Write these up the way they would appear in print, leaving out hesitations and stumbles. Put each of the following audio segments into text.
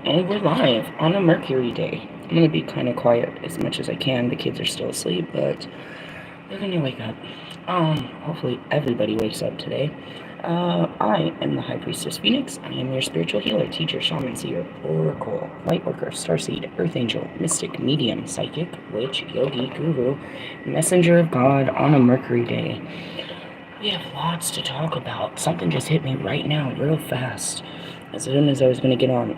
And we're live on a Mercury day. I'm going to be kind of quiet as much as I can. The kids are still asleep, but they're going to wake up. Hopefully everybody wakes up today. I am the High Priestess Phoenix. I am your spiritual healer, teacher, shaman, seer, oracle, light worker, starseed, earth angel, mystic, medium, psychic, witch, yogi, guru, messenger of God on a Mercury day. We have lots to talk about. Something just hit me right now, real fast. As soon as I was gonna get on.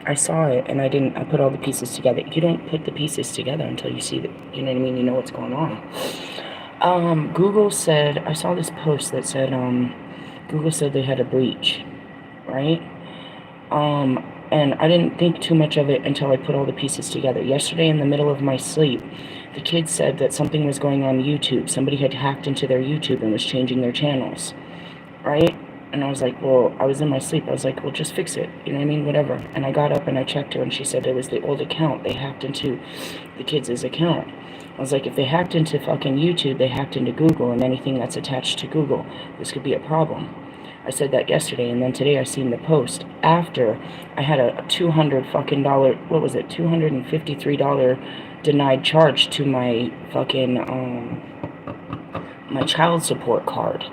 I saw it and I put all the pieces together. You don't put the pieces together until you see the, you know what I mean? You know what's going on. Google said, I saw this post that said, Google said they had a breach, right? And I didn't think too much of it until I put all the pieces together. Yesterday in the middle of my sleep, the kids said that something was going on YouTube. Somebody had hacked into their YouTube and was changing their channels, right? And I was like, well, I was in my sleep. I was like, well, just fix it. You know what I mean? Whatever. And I got up and I checked her and she said it was the old account. They hacked into the kids' account. I was like, if they hacked into fucking YouTube, they hacked into Google and anything that's attached to Google. This could be a problem. I said that yesterday, and then today I seen the post after I had a $200 fucking what was it, $253 denied charge to my fucking, my child support card.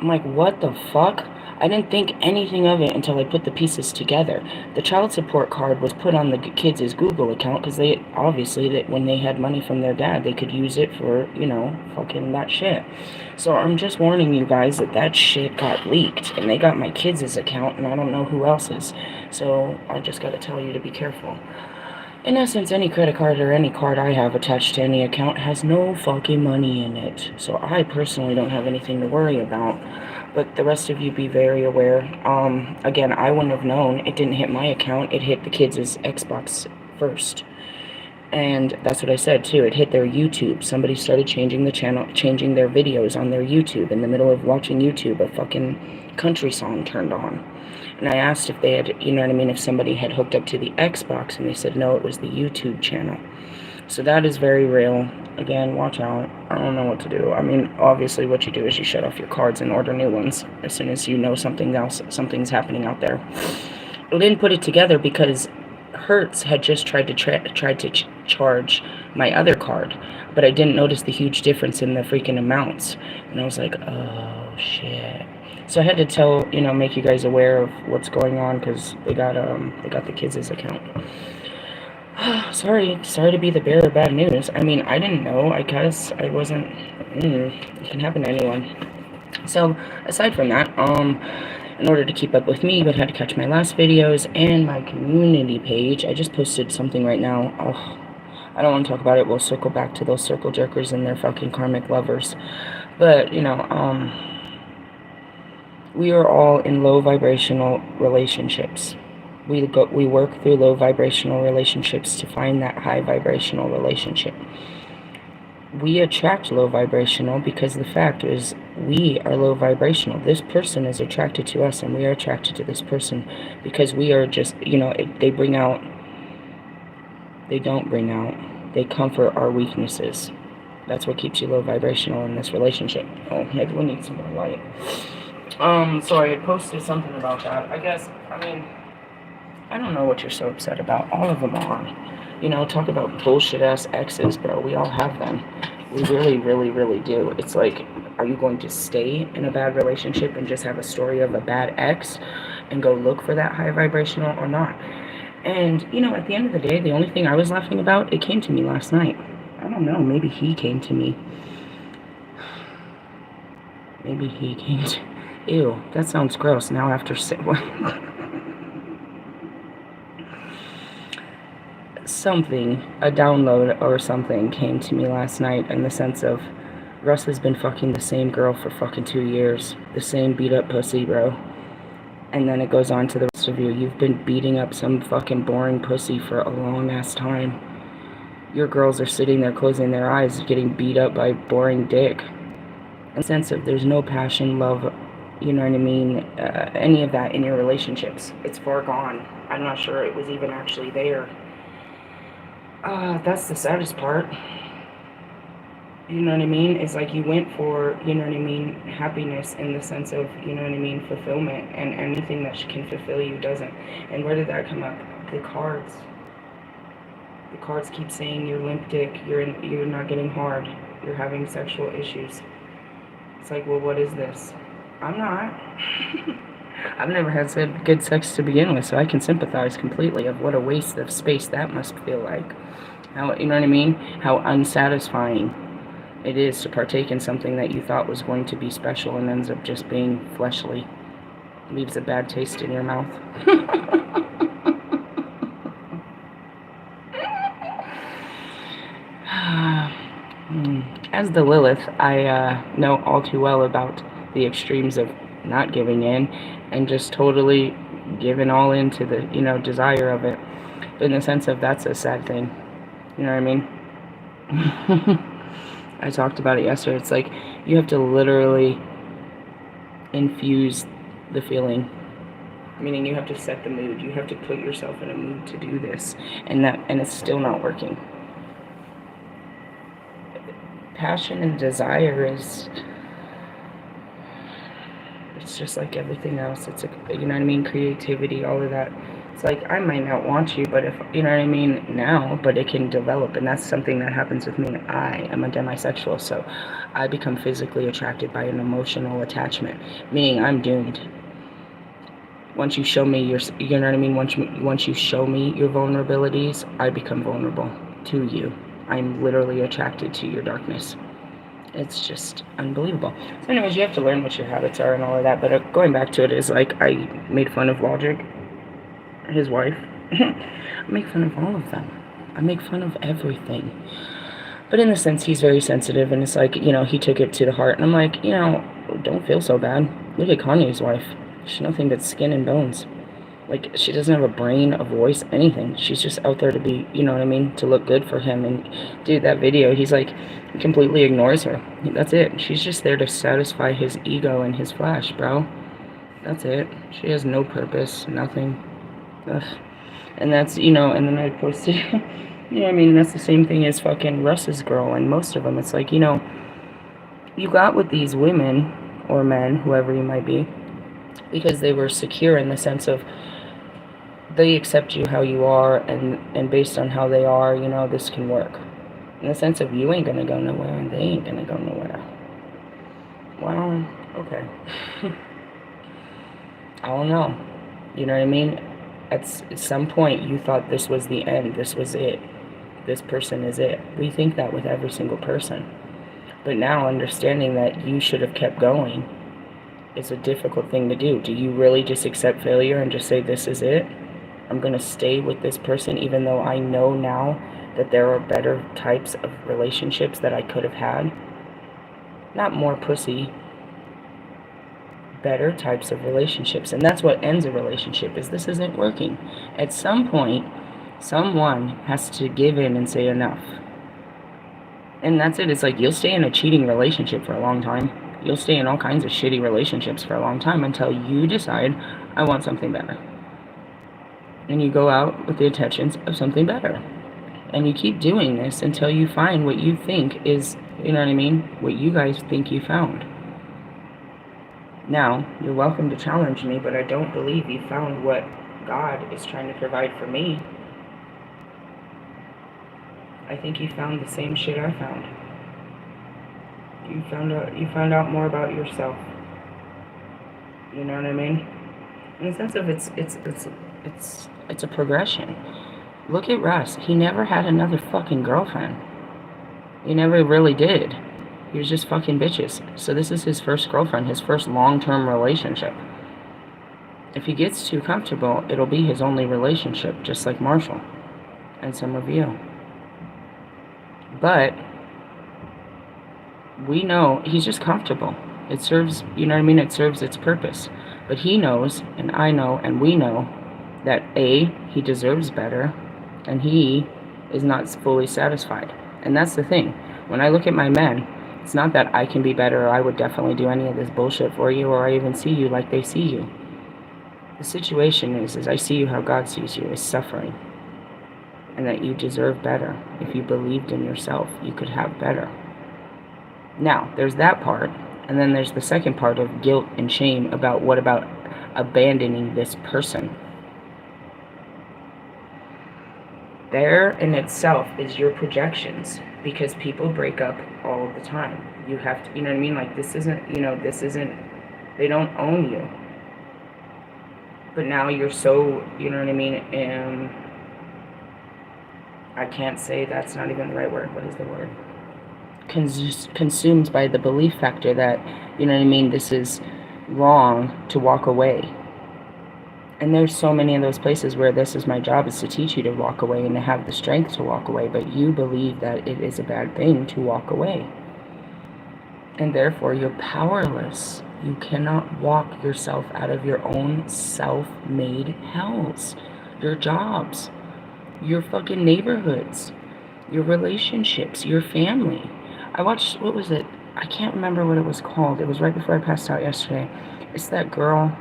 I'm like, what the fuck? I didn't think anything of it until I put the pieces together. The child support card was put on the kids' Google account because they, obviously, that when they had money from their dad, they could use it for, you know, fucking that shit. So I'm just warning you guys that that shit got leaked, and they got my kids' account, and I don't know who else's. So I just gotta tell you to be careful. In essence, any credit card or any card I have attached to any account has no fucking money in it. So I personally don't have anything to worry about. But the rest of you be very aware. Again, I wouldn't have known. It didn't hit my account. It hit the kids' Xbox first. And that's what I said too. It hit their YouTube. Somebody started changing the channel, changing their videos on their YouTube. In the middle of watching YouTube, a fucking country song turned on. And I asked if they had, you know what I mean, if somebody had hooked up to the Xbox, and they said no, it was the YouTube channel. So that is very real. Again, watch out. I don't know what to do. I mean, obviously what you do is you shut off your cards and order new ones as soon as you know something else, something's happening out there. I didn't put it together because Hertz had just tried to charge my other card, but I didn't notice the huge difference in the freaking amounts. And I was like, oh shit. So I had to tell, you know, make you guys aware of what's going on because they got the kids' account. Sorry to be the bearer of bad news. I mean, I didn't know. I guess I wasn't. It can happen to anyone. So aside from that, in order to keep up with me, you would have to catch my last videos and my community page. I just posted something right now. Oh, I don't want to talk about it. We'll circle back to those circle jerkers and their fucking karmic lovers. But you know, we are all in low vibrational relationships. We work through low vibrational relationships to find that high vibrational relationship. We attract low vibrational because the fact is we are low vibrational. This person is attracted to us and we are attracted to this person because we are just, you know, they don't bring out, they comfort our weaknesses. That's what keeps you low vibrational in this relationship. Oh, maybe we need some more light. So I had posted something about that. I guess, I mean, I don't know what you're so upset about. All of them are. You know, talk about bullshit-ass exes, bro. We all have them. We really, really, really do. It's like, are you going to stay in a bad relationship and just have a story of a bad ex and go look for that high vibrational or not? And, you know, at the end of the day, the only thing I was laughing about, it came to me last night. I don't know. Maybe he came to me. Maybe he came to... Ew, that sounds gross. Now after... something, a download or something came to me last night in the sense of Russ has been fucking the same girl for fucking 2 years. The same beat up pussy, bro. And then it goes on to the rest of you. You've been beating up some fucking boring pussy for a long ass time. Your girls are sitting there closing their eyes getting beat up by boring dick. In the sense of there's no passion, love, you know what I mean, any of that in your relationships. It's far gone. I'm not sure it was even actually there. That's the saddest part. You know what I mean? It's like you went for, you know what I mean, happiness in the sense of, you know what I mean, fulfillment, and anything that can fulfill you doesn't. And where did that come up? The cards. The cards keep saying you're limp dick, you're not getting hard, you're having sexual issues. It's like, well, what is this? I'm not. I've never had good sex to begin with, so I can sympathize completely of what a waste of space that must feel like. How, you know what I mean? How unsatisfying it is to partake in something that you thought was going to be special and ends up just being fleshly. Leaves a bad taste in your mouth. As the Lilith, I know all too well about the extremes of not giving in and just totally giving all into the, you know, desire of it. But in the sense of that's a sad thing. You know what I mean? I talked about it yesterday. It's like you have to literally infuse the feeling, meaning you have to set the mood. You have to put yourself in a mood to do this, and it's still not working. Passion and desire it's just like everything else. It's you know what I mean, creativity, all of that. It's like I might not want you, but if you know what I mean now, but it can develop, and that's something that happens with me. I am a demisexual, so I become physically attracted by an emotional attachment, meaning I'm doomed. Once you show me your, you know what I mean. Once you show me your vulnerabilities, I become vulnerable to you. I'm literally attracted to your darkness. It's just unbelievable. So anyways, you have to learn what your habits are and all of that. But going back to it is like I made fun of Logic, his wife. I make fun of all of them. I make fun of everything. But in the sense, he's very sensitive, and it's like, you know, he took it to the heart. And I'm like, you know, don't feel so bad. Look at Kanye's wife. She's nothing but skin and bones. Like, she doesn't have a brain, a voice, anything. She's just out there to be, you know what I mean, to look good for him. And dude, that video, he's like, he completely ignores her. That's it. She's just there to satisfy his ego and his flash, bro. That's it. She has no purpose, nothing. Ugh. And that's, you know, and then I posted, you know what I mean, that's the same thing as fucking Russ's girl and most of them. It's like, you know, you got with these women or men, whoever you might be, because they were secure in the sense of they accept you how you are, and based on how they are, you know, this can work. In the sense of you ain't gonna go nowhere and they ain't gonna go nowhere. Well, okay. I don't know. You know what I mean? At some point you thought this was the end, this was it. This person is it. We think that with every single person. But now understanding that you should have kept going is a difficult thing to do. Do you really just accept failure and just say this is it? I'm going to stay with this person even though I know now that there are better types of relationships that I could have had. Not more pussy. Better types of relationships. And that's what ends a relationship, is this isn't working. At some point, someone has to give in and say enough. And that's it. It's like you'll stay in a cheating relationship for a long time. You'll stay in all kinds of shitty relationships for a long time until you decide, I want something better. And you go out with the intentions of something better. And you keep doing this until you find what you think is, you know what I mean, what you guys think you found. Now, you're welcome to challenge me, but I don't believe you found what God is trying to provide for me. I think you found the same shit I found. You found out more about yourself. You know what I mean? In the sense of it's a progression. Look at Russ. He never had another fucking girlfriend. He never really did. He was just fucking bitches. So this is his first girlfriend, his first long-term relationship. If he gets too comfortable, it'll be his only relationship, just like Marshall and some of you. But we know he's just comfortable. It serves, you know what I mean? It serves its purpose. But he knows, and I know, and we know that A, he deserves better, and he is not fully satisfied. And that's the thing. When I look at my men, it's not that I can be better or I would definitely do any of this bullshit for you or I even see you like they see you. The situation is I see you how God sees you, as suffering. And that you deserve better. If you believed in yourself, you could have better. Now, there's that part, and then there's the second part of guilt and shame about what about abandoning this person. There in itself is your projections, because people break up all the time. You have to, you know what I mean? Like, this isn't, they don't own you. But now you're so, you know what I mean? I can't say, that's not even the right word. What is the word? Consumed by the belief factor that, you know what I mean, this is wrong, to walk away. And there's so many of those places where this is my job, is to teach you to walk away and to have the strength to walk away, but you believe that it is a bad thing to walk away. And therefore you're powerless. You cannot walk yourself out of your own self-made hells. Your jobs, your fucking neighborhoods, your relationships, your family. I watched, what was it? I can't remember what it was called. It was right before I passed out yesterday. It's that girl,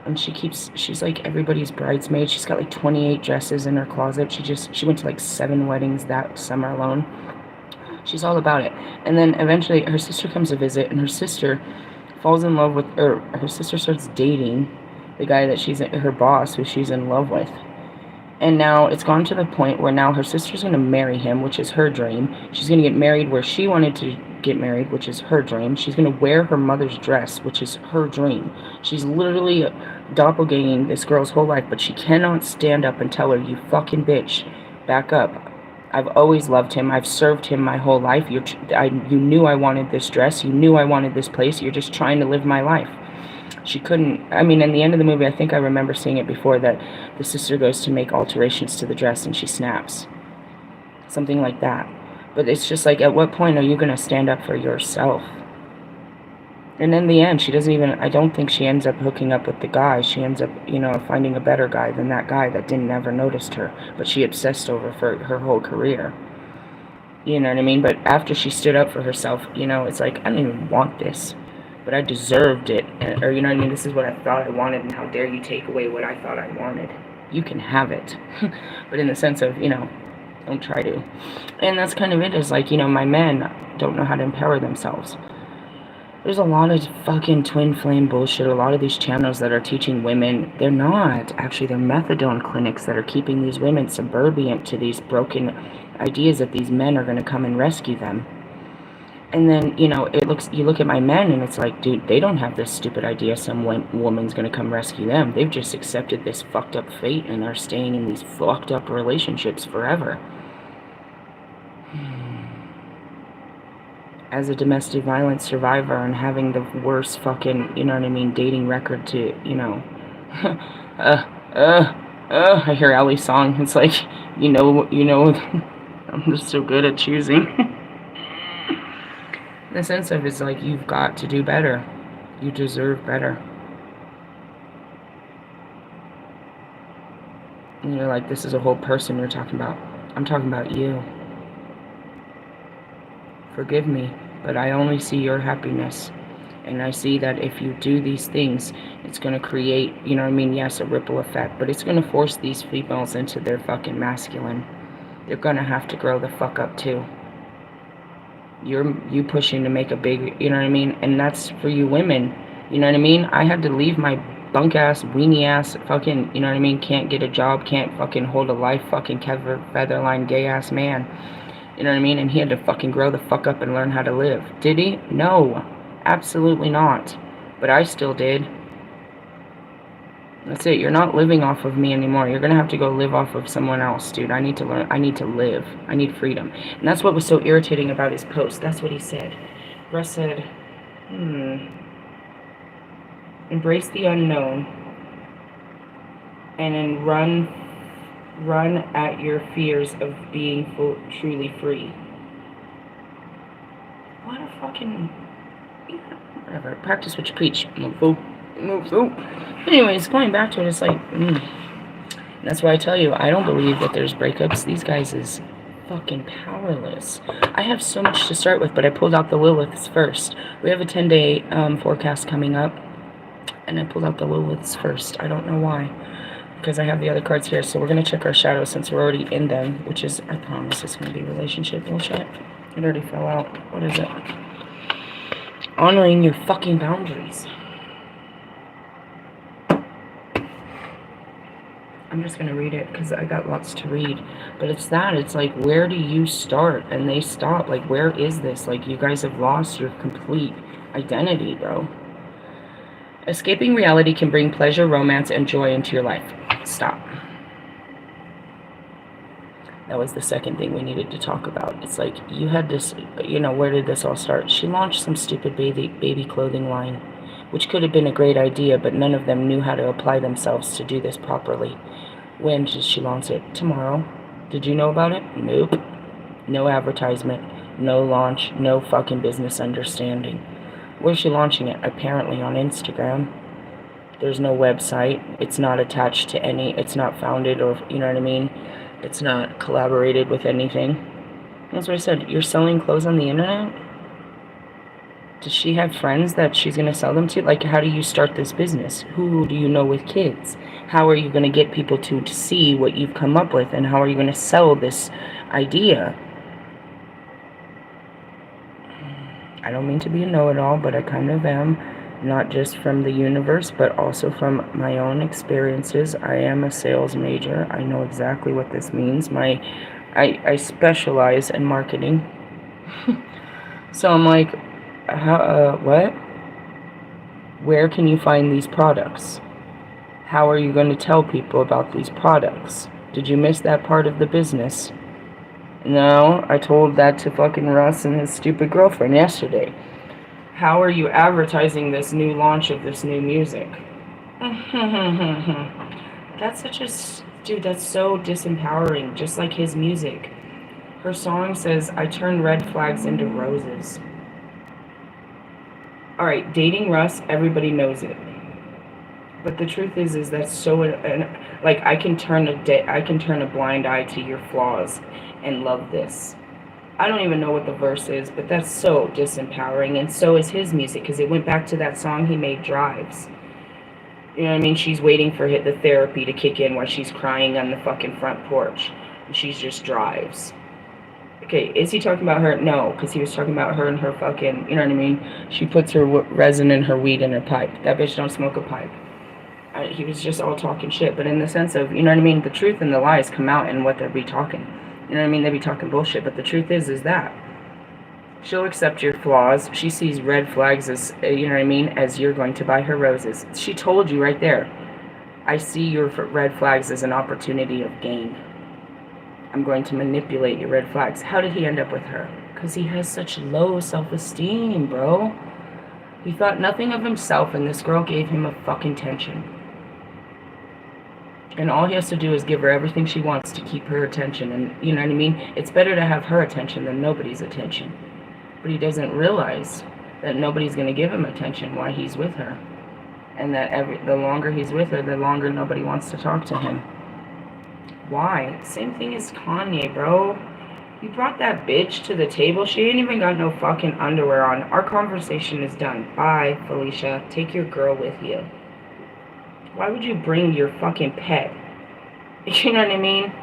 and she's like everybody's bridesmaid. She's got like 28 dresses in her closet. She went to like 7 weddings that summer alone. She's all about it. And then eventually her sister comes to visit, and her sister falls in love with, or her sister starts dating the guy that her boss, who she's in love with. And now it's gone to the point where now her sister's going to marry him, which is her dream. She's going to get married where she wanted to get married, which is her dream. She's going to wear her mother's dress, which is her dream. She's literally doppelganging this girl's whole life, but she cannot stand up and tell her, you fucking bitch, back up. I've always loved him. I've served him my whole life. You knew I wanted this dress. You knew I wanted this place. You're just trying to live my life. She couldn't, I mean, in the end of the movie, I think I remember seeing it before, that the sister goes to make alterations to the dress and she snaps. Something like that. But it's just like, at what point are you going to stand up for yourself? And in the end, she doesn't even, I don't think she ends up hooking up with the guy. She ends up, finding a better guy than that guy that didn't ever noticed her. But she obsessed over for her whole career. You know what I mean? But after she stood up for herself, it's like, I don't even want this, but I deserved it. Or, you know what I mean? This is what I thought I wanted, and how dare you take away what I thought I wanted. You can have it. But in the sense of, don't try to. And that's kind of it, is like, my men don't know how to empower themselves. There's a lot of fucking twin flame bullshit. A lot of these channels that are teaching women, they're not. Actually, they're methadone clinics that are keeping these women subservient to these broken ideas that these men are going to come and rescue them. And then, you look at my men, and it's like, dude, they don't have this stupid idea some woman's going to come rescue them. They've just accepted this fucked up fate and are staying in these fucked up relationships forever. As a domestic violence survivor and having the worst fucking, dating record to, I hear Ellie's song. It's like, I'm just so good at choosing. The sense of it's like, you've got to do better. You deserve better. And you're like, this is a whole person you're talking about. I'm talking about you. Forgive me, but I only see your happiness. And I see that if you do these things, it's going to create, yes, a ripple effect, but it's going to force these females into their fucking masculine. They're going to have to grow the fuck up too. You pushing to make a big, and that's for you women, I had to leave my bunk ass, weenie ass, fucking, can't get a job, can't fucking hold a life, fucking featherline gay ass man, and he had to fucking grow the fuck up and learn how to live. Did he? No, absolutely not, but I still did. That's it. You're not living off of me anymore. You're going to have to go live off of someone else, dude. I need to learn. I need to live. I need freedom. And that's what was so irritating about his post. That's what he said. Russ said, embrace the unknown and then run at your fears of being truly free. What a fucking... Whatever. Practice what you preach. Anyways, going back to it, it's like, that's why I tell you, I don't believe that there's breakups. These guys is fucking powerless. I have so much to start with, but I pulled out the Liliths first. We have a 10-day forecast coming up, and I pulled out the Liliths first. I don't know why, because I have the other cards here. So we're going to check our shadows since we're already in them, which is, I promise, it's going to be relationship bullshit. It already fell out. What is it? honoring your fucking boundaries. I'm just going to read it because I got lots to read. But it's that. It's like, where do you start? And they stop. Like, where is this? Like, you guys have lost your complete identity, bro. Escaping reality can bring pleasure, romance, and joy into your life. Stop. That was the second thing we needed to talk about. It's like, you had this, you know, where did this all start? She launched some stupid baby clothing line, which could have been a great idea, but none of them knew how to apply themselves to do this properly. When did she launch it? Tomorrow. Did you know about it? Nope. No advertisement, no launch, no fucking business understanding. Where's she launching it? Apparently on Instagram. There's no website. It's not attached to any, it's not founded or, you know what I mean? It's not collaborated with anything. That's what I said. You're selling clothes on the internet? Does she have friends that she's going to sell them to? Like, how do you start this business? Who do you know with kids? How are you going to get people to see what you've come up with? And how are you going to sell this idea? I don't mean to be a know-it-all, but I kind of am. Not just from the universe, but also from my own experiences. I am a sales major. I know exactly what this means. I specialize in marketing. So I'm like, what? Where can you find these products? How are you going to tell people about these products? Did you miss that part of the business? No, I told that to fucking Russ and his stupid girlfriend yesterday. How are you advertising this new launch of this new music? That's such a... Dude, that's so disempowering, just like his music. Her song says, I turn red flags into roses. Alright, dating Russ, everybody knows it. But the truth is that's so... like, I can turn a blind eye to your flaws and love this. I don't even know what the verse is, but that's so disempowering, and so is his music, because it went back to that song he made, Drives. You know what I mean? She's waiting for the therapy to kick in while she's crying on the fucking front porch, and she's just drives. Okay, is he talking about her? No, because he was talking about her and her fucking, you know what I mean? She puts her resin in her weed in her pipe. That bitch don't smoke a pipe. He was just all talking shit, but in the sense of, you know what I mean? The truth and the lies come out in what they'll be talking. You know what I mean? They be talking bullshit, but the truth is that she'll accept your flaws. She sees red flags as, you know what I mean, as you're going to buy her roses. She told you right there, I see your red flags as an opportunity of gain. I'm going to manipulate your red flags. How did he end up with her? Because he has such low self-esteem, bro. He thought nothing of himself, and this girl gave him a fucking tension. And all he has to do is give her everything she wants to keep her attention. And, you know what I mean? It's better to have her attention than nobody's attention. But he doesn't realize that nobody's going to give him attention while he's with her. And that the longer he's with her, the longer nobody wants to talk to him. Why? Same thing as Kanye, bro. You brought that bitch to the table. She ain't even got no fucking underwear on. Our conversation is done. Bye, Felicia. Take your girl with you. Why would you bring your fucking pet, you know what I mean,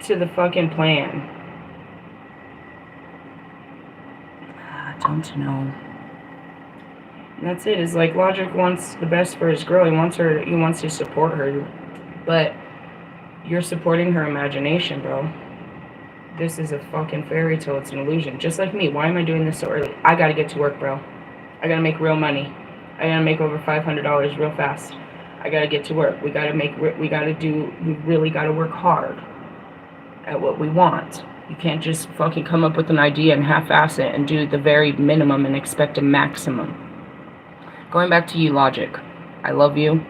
to the fucking plan? I don't know. And that's it. It's like Logic wants the best for his girl. He wants to support her. But you're supporting her imagination, bro. This is a fucking fairy tale. It's an illusion. Just like me. Why am I doing this so early? I gotta get to work, bro. I gotta make real money. I gotta make over $500 real fast. I gotta get to work. We really gotta work hard at what we want. You can't just fucking come up with an idea and half-ass it and do the very minimum and expect a maximum. Going back to you, Logic. I love you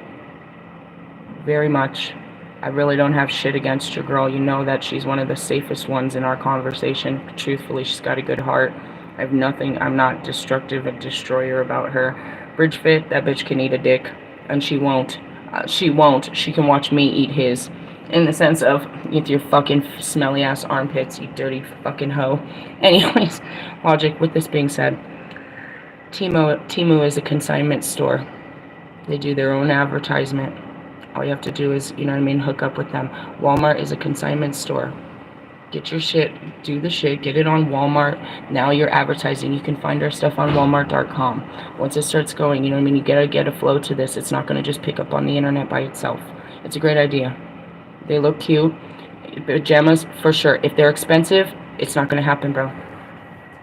very much. I really don't have shit against your girl. You know that she's one of the safest ones in our conversation. Truthfully, she's got a good heart. I have nothing. I'm not destructive and destroyer about her. Bridge fit, that bitch can eat a dick. And she won't. She won't. She can watch me eat his. In the sense of, with your fucking smelly ass armpits, you dirty fucking hoe. Anyways, Logic, with this being said, Temu is a consignment store. They do their own advertisement. All you have to do is, you know what I mean, hook up with them. Walmart is a consignment store. Get your shit, do the shit, get it on Walmart. Now you're advertising. You can find our stuff on Walmart.com. Once it starts going, you know what I mean? You gotta get a flow to this. It's not gonna just pick up on the internet by itself. It's a great idea. They look cute. Pajamas, for sure. If they're expensive, it's not gonna happen, bro.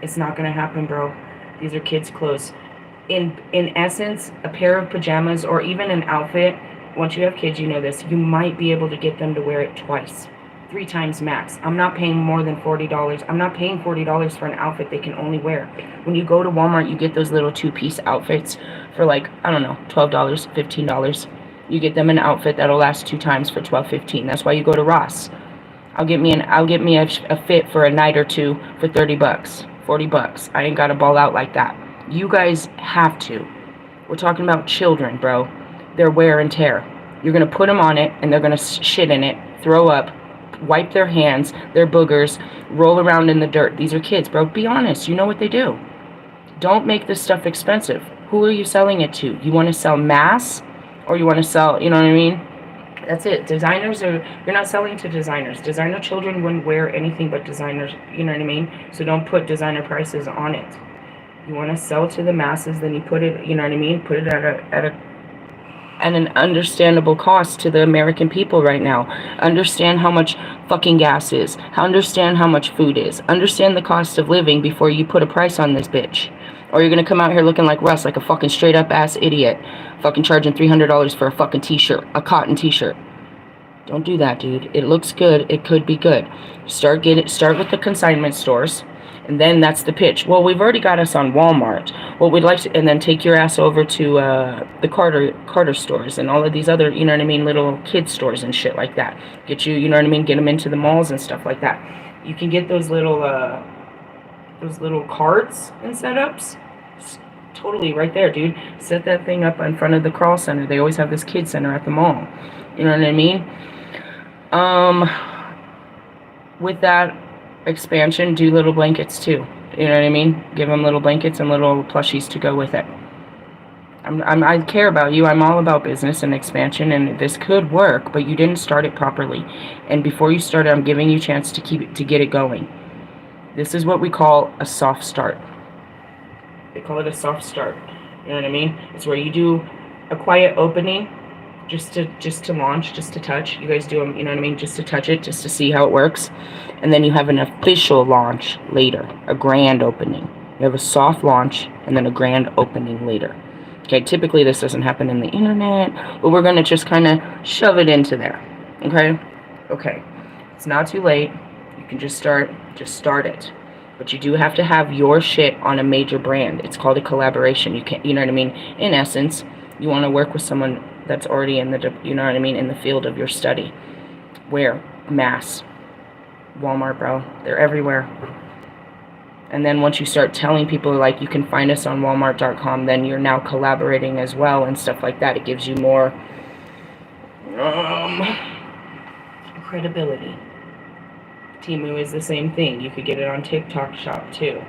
It's not gonna happen, bro. These are kids' clothes. In essence, a pair of pajamas or even an outfit, once you have kids, you know this, you might be able to get them to wear it twice. 3 times max. I'm not paying more than $40. I'm not paying $40 for an outfit they can only wear. When you go to Walmart, you get those little 2-piece outfits for like, I don't know, $12, $15. You get them an outfit that'll last 2 times for $12, $15. That's why you go to Ross. I'll get me a fit for a night or two for $30, $40. I ain't gotta ball out like that. You guys have to. We're talking about children, bro. Their wear and tear. You're gonna put them on it, and they're gonna shit in it, throw up, wipe their hands, their boogers, roll around in the dirt. These are kids, bro. Be honest. You know what they do. Don't make this stuff expensive. Who are you selling it to? You want to sell mass, or you want to sell, you know what I mean? That's it. Designers are, you're not selling to designers. Designer children wouldn't wear anything but designers, you know what I mean? So don't put designer prices on it. You want to sell to the masses, then you put it, you know what I mean? Put it at an understandable cost to the American people right now. Understand how much fucking gas is. Understand how much food is. Understand the cost of living before you put a price on this bitch. Or you're gonna come out here looking like Russ, like a fucking straight up ass idiot. Fucking charging $300 for a fucking t-shirt, a cotton t-shirt. Don't do that, dude. It looks good. It could be good. Start with the consignment stores. And then that's the pitch. Well, we've already got us on Walmart. What we'd like to, and then take your ass over to the Carter stores and all of these other, you know what I mean, little kid stores and shit like that. Get you, you know what I mean, get them into the malls and stuff like that. You can get those little carts and setups. It's totally right there, dude. Set that thing up in front of the crawl center. They always have this kid center at the mall. You know what I mean? With that expansion, do little blankets too. You know what I mean? Give them little blankets and little plushies to go with it. I care about you. I'm all about business and expansion, and this could work, but you didn't start it properly. And before you start it, I'm giving you a chance to get it going. This is what we call a soft start. They call it a soft start. You know what I mean? It's where you do a quiet opening, just to launch, just to touch. You guys do them, you know what I mean? Just to touch it, just to see how it works. And then you have an official launch later, a grand opening. You have a soft launch and then a grand opening later. Okay, typically this doesn't happen in the internet, but we're going to just kind of shove it into there. Okay? Okay. It's not too late. You can just start it. But you do have to have your shit on a major brand. It's called a collaboration. You can't, you know what I mean? In essence, you want to work with someone that's already in the, you know what I mean, in the field of your study. Where? Mass. Walmart, bro. They're everywhere. And then once you start telling people, like, you can find us on Walmart.com, then you're now collaborating as well and stuff like that. It gives you more credibility. Temu is the same thing. You could get it on TikTok Shop too.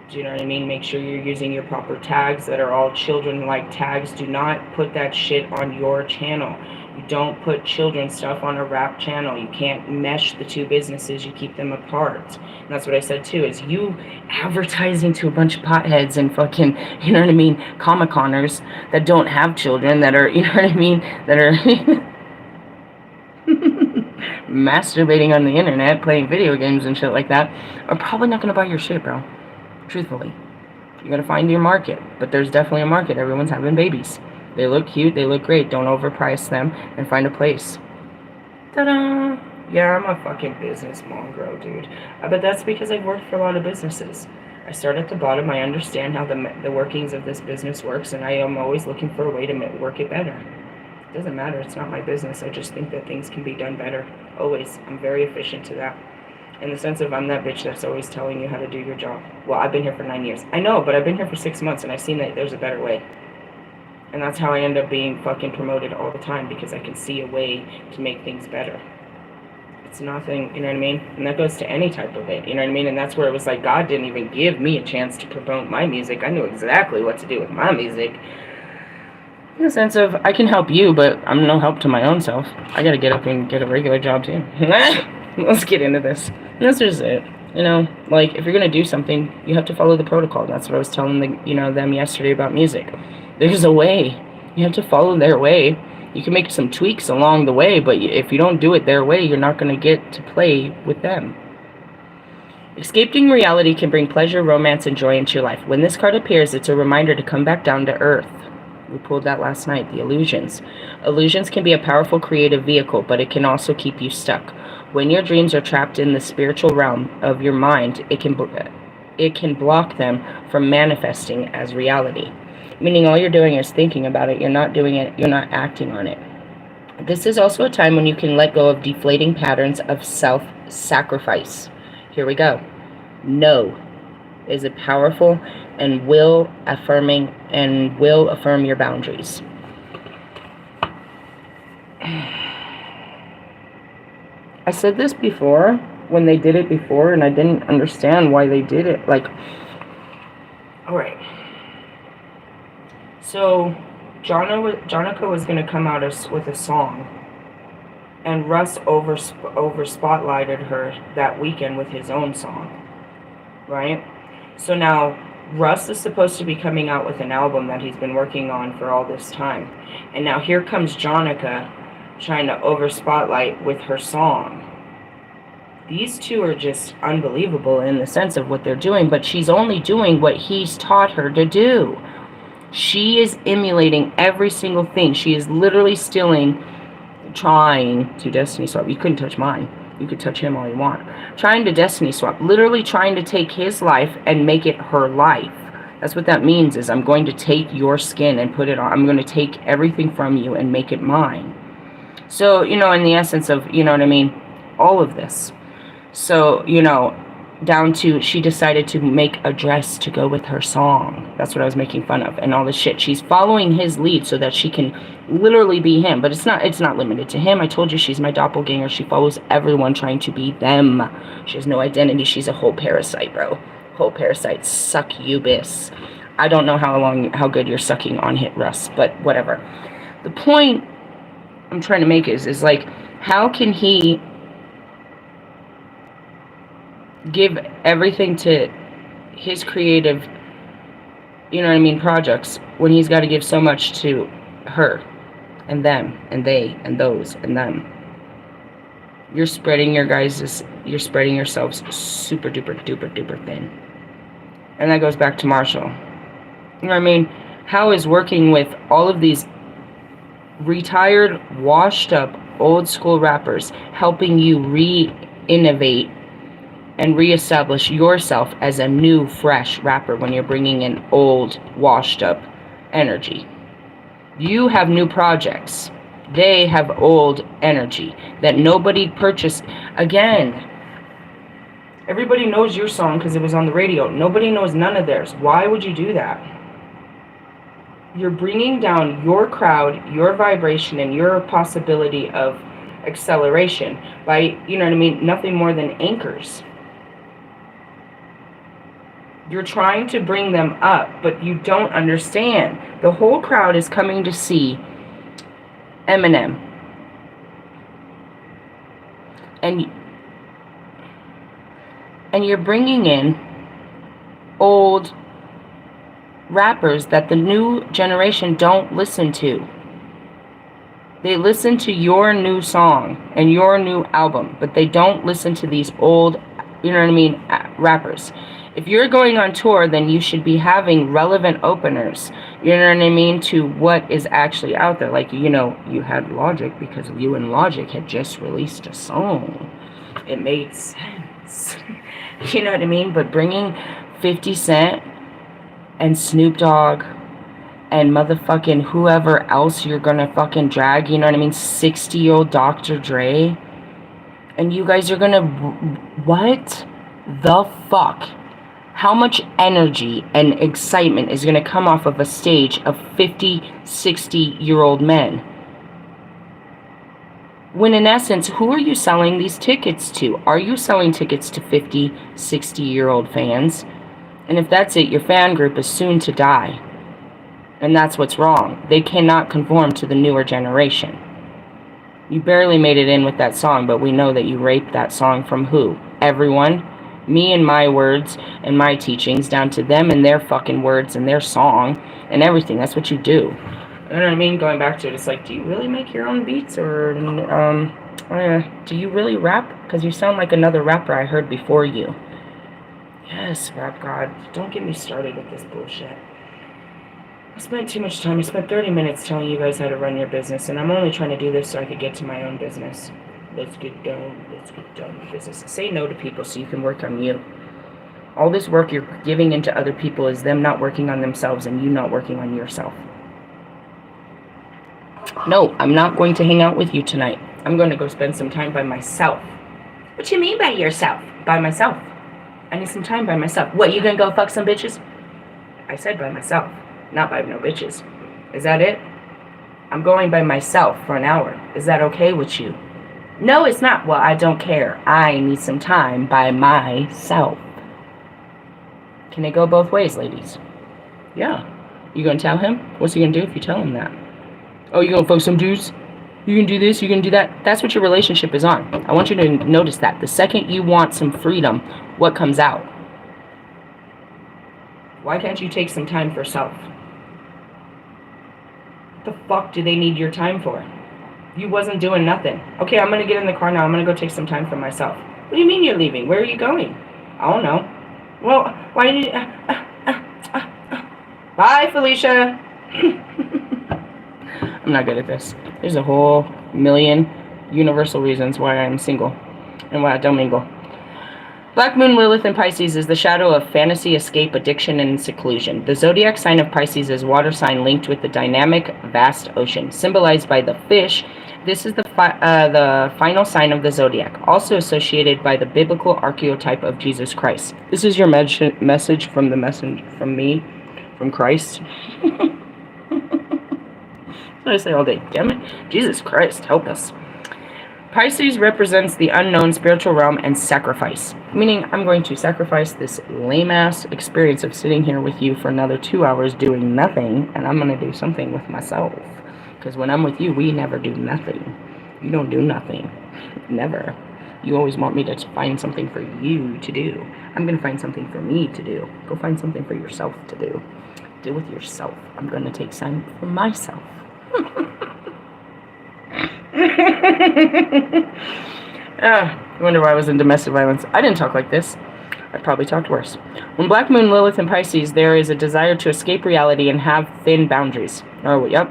Do you know what I mean? Make sure you're using your proper tags that are all children-like tags. Do not put that shit on your channel. You don't put children stuff on a rap channel. You can't mesh the two businesses. You keep them apart. And that's what I said too, is you advertising to a bunch of potheads and fucking, you know what I mean, Comic-Coners that don't have children, that are, you know what I mean, that are masturbating on the internet, playing video games and shit like that, are probably not going to buy your shit, bro. Truthfully. You gotta find your market. But there's definitely a market. Everyone's having babies. They look cute, they look great. Don't overprice them and find a place. Ta-da! Yeah, I'm a fucking business mongrel, dude. But that's because I've worked for a lot of businesses. I start at the bottom. I understand how the workings of this business works, and I am always looking for a way to work it better. It doesn't matter. It's not my business. I just think that things can be done better. Always. I'm very efficient to that. In the sense of, I'm that bitch that's always telling you how to do your job. Well, I've been here for 9 years. I know, but I've been here for 6 months, and I've seen that there's a better way. And that's how I end up being fucking promoted all the time, because I can see a way to make things better. It's nothing, you know what I mean? And that goes to any type of it, you know what I mean? And that's where it was like, God didn't even give me a chance to promote my music. I knew exactly what to do with my music. In the sense of, I can help you, but I'm no help to my own self. I gotta get up and get a regular job, too. let's get into this. And that's just it. You know, like, if you're gonna do something, you have to follow the protocol. That's what I was telling them yesterday about music. There's a way. You have to follow their way. You can make some tweaks along the way, but if you don't do it their way, you're not gonna get to play with them. Escaping reality can bring pleasure, romance, and joy into your life. When this card appears, it's a reminder to come back down to earth. We pulled that last night, the illusions. Illusions can be a powerful creative vehicle, but it can also keep you stuck. When your dreams are trapped in the spiritual realm of your mind, it can block them from manifesting as reality. Meaning all you're doing is thinking about it, you're not doing it, you're not acting on it. This is also a time when you can let go of deflating patterns of self-sacrifice. Here we go. No is a powerful and will affirm your boundaries. I said this before when they did it before, and I didn't understand why they did it. Like, all right. So Jonica was going to come out with a song, and Russ over spotlighted her that weekend with his own song, right? So now Russ is supposed to be coming out with an album that he's been working on for all this time, and now here comes Jonica trying to over spotlight with her song. These two are just unbelievable in the sense of what they're doing, but she's only doing what he's taught her to do. She is emulating every single thing. She is literally trying to destiny swap. You couldn't touch mine. You could touch him all you want. Trying to destiny swap. Literally trying to take his life and make it her life. That's what that means, is I'm going to take your skin and put it on. I'm going to take everything from you and make it mine. So, in the essence of, what I mean, all of this. So, down to she decided to make a dress to go with her song. That's what I was making fun of, and all this shit. She's following his lead so that she can literally be him, but it's not limited to him. I told you she's my doppelganger. She follows everyone trying to be them. She has no identity. She's a whole parasite, bro. Whole parasite. Succubus. I don't know how good you're sucking on Hit Russ, but whatever. The point I'm trying to make is like, how can he give everything to his creative, projects, when he's got to give so much to her and them and they and those and them? You're spreading yourselves super duper thin. And that goes back to Marshall. How is working with all of these retired, washed up, old school rappers helping you re-innovate and reestablish yourself as a new, fresh rapper when you're bringing in old, washed up energy? You have new projects. They have old energy that nobody purchased. Again, everybody knows your song because it was on the radio. Nobody knows none of theirs. Why would you do that? You're bringing down your crowd, your vibration, and your possibility of acceleration by, nothing more than anchors. You're trying to bring them up, but you don't understand. The whole crowd is coming to see Eminem. And you're bringing in old rappers that the new generation don't listen to. They listen to your new song and your new album, but they don't listen to these old, rappers. If you're going on tour, then you should be having relevant openers, to what is actually out there. Like, you had Logic because you and Logic had just released a song. It made sense. But bringing 50 Cent and Snoop Dogg and motherfucking whoever else you're gonna fucking drag, 60-year-old Dr. Dre, and you guys are gonna, what the fuck? How much energy and excitement is gonna come off of a stage of 50, 60-year-old men? When in essence, who are you selling these tickets to? Are you selling tickets to 50, 60-year-old fans? And if that's it, your fan group is soon to die. And that's what's wrong. They cannot conform to the newer generation. You barely made it in with that song, but we know that you raped that song from who? Everyone? Me and my words and my teachings, down to them and their fucking words and their song and everything. That's what you do. You know what I mean? Going back to it, it's like, do you really make your own beats, or do you really rap? Because you sound like another rapper I heard before you. Yes, rap god. Don't get me started with this bullshit. I spent too much time. I spent 30 minutes telling you guys how to run your business, and I'm only trying to do this so I could get to my own business. Let's get done with business. Say no to people so you can work on you. All this work you're giving into other people is them not working on themselves and you not working on yourself. No, I'm not going to hang out with you tonight. I'm going to go spend some time by myself. What you mean by yourself? By myself. I need some time by myself. What, you gonna go fuck some bitches? I said by myself, not by no bitches. Is that it? I'm going by myself for an hour. Is that okay with you? No, it's not. Well, I don't care. I need some time by myself. Can it go both ways, ladies? Yeah. You gonna tell him? What's he gonna do if you tell him that? Oh, you gonna fuck some dudes? You can do this, you can do that. That's what your relationship is on. I want you to notice that. The second you want some freedom, what comes out? Why can't you take some time for self? What the fuck do they need your time for? You wasn't doing nothing. Okay, I'm gonna get in the car now. I'm gonna go take some time for myself. What do you mean you're leaving? Where are you going? I don't know. Well, why did you... Bye, Felicia. I'm not good at this. There's a whole million universal reasons why I'm single and why I don't mingle. Black Moon Lilith in Pisces is the shadow of fantasy, escape, addiction, and seclusion. The zodiac sign of Pisces is water sign linked with the dynamic, vast ocean. Symbolized by the fish, this is the final sign of the zodiac, also associated by the biblical archetype of Jesus Christ. This is your message from me, from Christ. I say all day, damn it, Jesus Christ, help us. Pisces represents the unknown spiritual realm and sacrifice, meaning I'm going to sacrifice this lame-ass experience of sitting here with you for another 2 hours doing nothing, and I'm going to do something with myself, because when I'm with you, we never do nothing. You don't do nothing. Never. You always want me to find something for you to do. I'm going to find something for me to do. Go find something for yourself to do. Deal with yourself. I'm going to take time for myself. I wonder why I was in domestic violence. I didn't talk like this. I probably talked worse. When Black Moon Lilith in Pisces, there is a desire to escape reality and have thin boundaries. Oh, yep.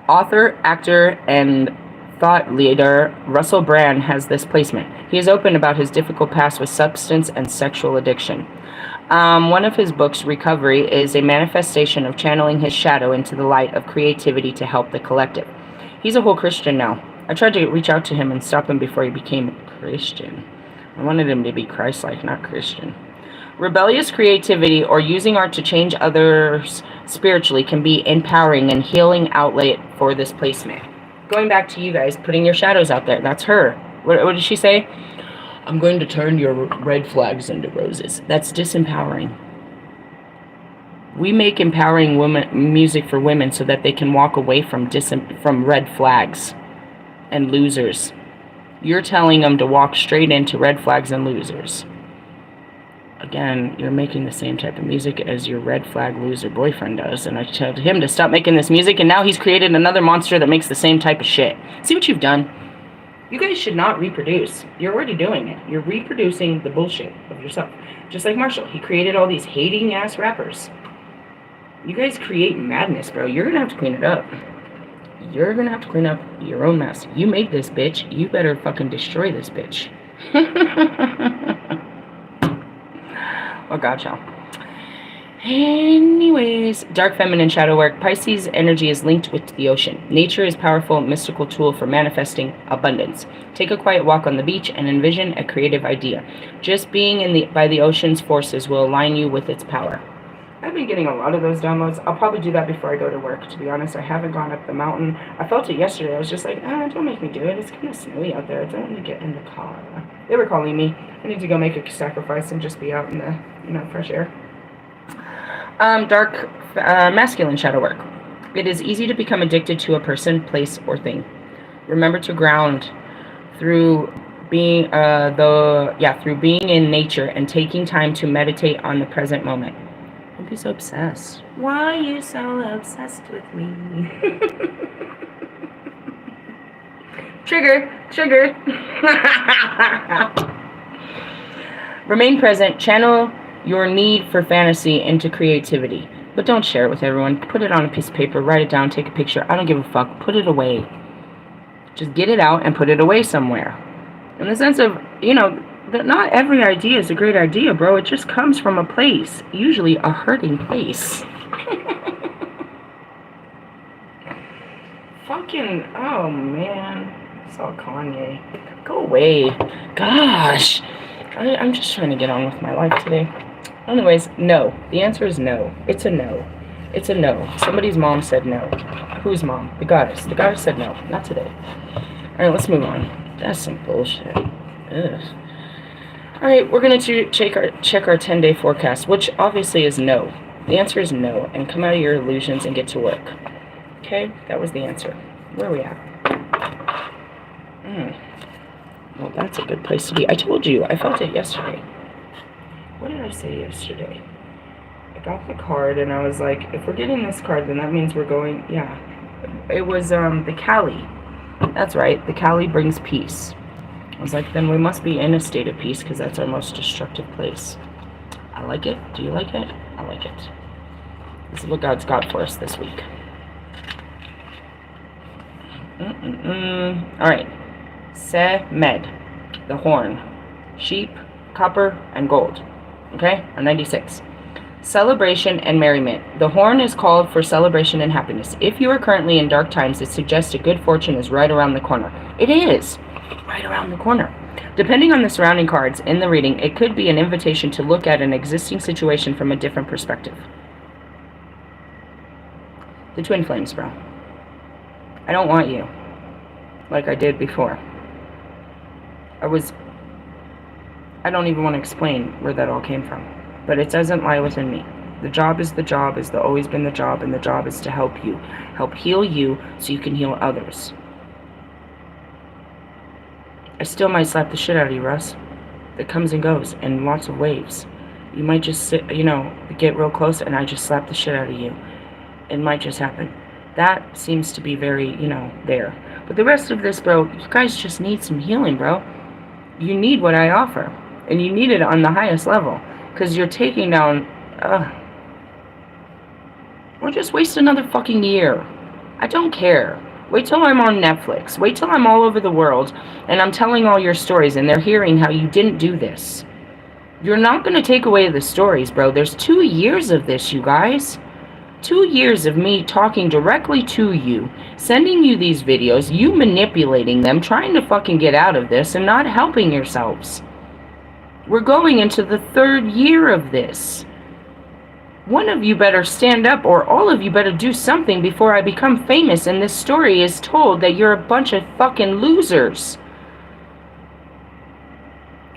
Author, actor, and thought leader Russell Brand has this placement. He is open about his difficult past with substance and sexual addiction. One of his books, Recovery, is a manifestation of channeling his shadow into the light of creativity to help the collective. He's a whole Christian now. I tried to reach out to him and stop him before he became a Christian. I wanted him to be Christ-like, not Christian. Rebellious creativity or using art to change others spiritually can be empowering and healing outlet for this placement. Going back to you guys, putting your shadows out there. That's her. What did she say? I'm going to turn your red flags into roses. That's disempowering. We make empowering music for women so that they can walk away from red flags and losers. You're telling them to walk straight into red flags and losers. Again, you're making the same type of music as your red flag loser boyfriend does. And I told him to stop making this music, and now he's created another monster that makes the same type of shit. See what you've done? You guys should not reproduce. You're already doing it. You're reproducing the bullshit of yourself. Just like Marshall. He created all these hating-ass rappers. You guys create madness, bro. You're going to have to clean it up. You're going to have to clean up your own mess. You made this bitch. You better fucking destroy this bitch. Oh, God, y'all. Anyways, dark feminine shadow work. Pisces energy is linked with the ocean. Nature is a powerful, mystical tool for manifesting abundance. Take a quiet walk on the beach and envision a creative idea. Just being by the ocean's forces will align you with its power. I've been getting a lot of those downloads. I'll probably do that before I go to work, to be honest. I haven't gone up the mountain. I felt it yesterday. I was just like, don't make me do it. It's kind of snowy out there. I don't want to get in the car. They were calling me. I need to go make a sacrifice and just be out in the, fresh air. Dark masculine shadow work. It is easy to become addicted to a person, place, or thing. Remember to ground through being through being in nature and taking time to meditate on the present moment. Don't be so obsessed. Why are you so obsessed with me? Trigger. Remain present. Channel your need for fantasy into creativity. But don't share it with everyone. Put it on a piece of paper. Write it down. Take a picture. I don't give a fuck. Put it away. Just get it out and put it away somewhere. In the sense of, that not every idea is a great idea, bro. It just comes from a place. Usually a hurting place. Fucking, oh man. I saw Kanye. Go away. Gosh. I'm just trying to get on with my life today. Anyways, no. The answer is no. It's a no. It's a no. Somebody's mom said no. Whose mom? The goddess. The goddess said no. Not today. Alright, let's move on. That's some bullshit. Ugh. Alright, we're going to check our 10-day forecast, which obviously is no. The answer is no. And come out of your illusions and get to work. Okay? That was the answer. Where are we at? Well, that's a good place to be. I told you. I felt it yesterday. What did I say yesterday? I got the card and I was like, if we're getting this card, then that means we're going, yeah. It was the Kali. That's right. The Kali brings peace. I was like, then we must be in a state of peace because that's our most destructive place. I like it. Do you like it? I like it. This is what God's got for us this week. Alright. Semed. The horn. Sheep, copper, and gold. Okay? On 96. Celebration and merriment. The horn is called for celebration and happiness. If you are currently in dark times, it suggests a good fortune is right around the corner. It is. Right around the corner. Depending on the surrounding cards in the reading, it could be an invitation to look at an existing situation from a different perspective. The twin flames, bro. I don't want you. Like I did before. I don't even want to explain where that all came from. But it doesn't lie within me. The job is always been the job, and the job is to help you. Help heal you so you can heal others. I still might slap the shit out of you, Russ. It comes and goes in lots of waves. You might just sit, get real close and I just slap the shit out of you. It might just happen. That seems to be very, there. But the rest of this, bro, you guys just need some healing, bro. You need what I offer. And you need it on the highest level. Because you're taking down, or just waste another fucking year. I don't care. Wait till I'm on Netflix. Wait till I'm all over the world and I'm telling all your stories and they're hearing how you didn't do this. You're not going to take away the stories, bro. There's 2 years of this, you guys. 2 years of me talking directly to you, sending you these videos, you manipulating them, trying to fucking get out of this and not helping yourselves. We're going into the 3rd year of this. One of you better stand up or all of you better do something before I become famous and this story is told that you're a bunch of fucking losers.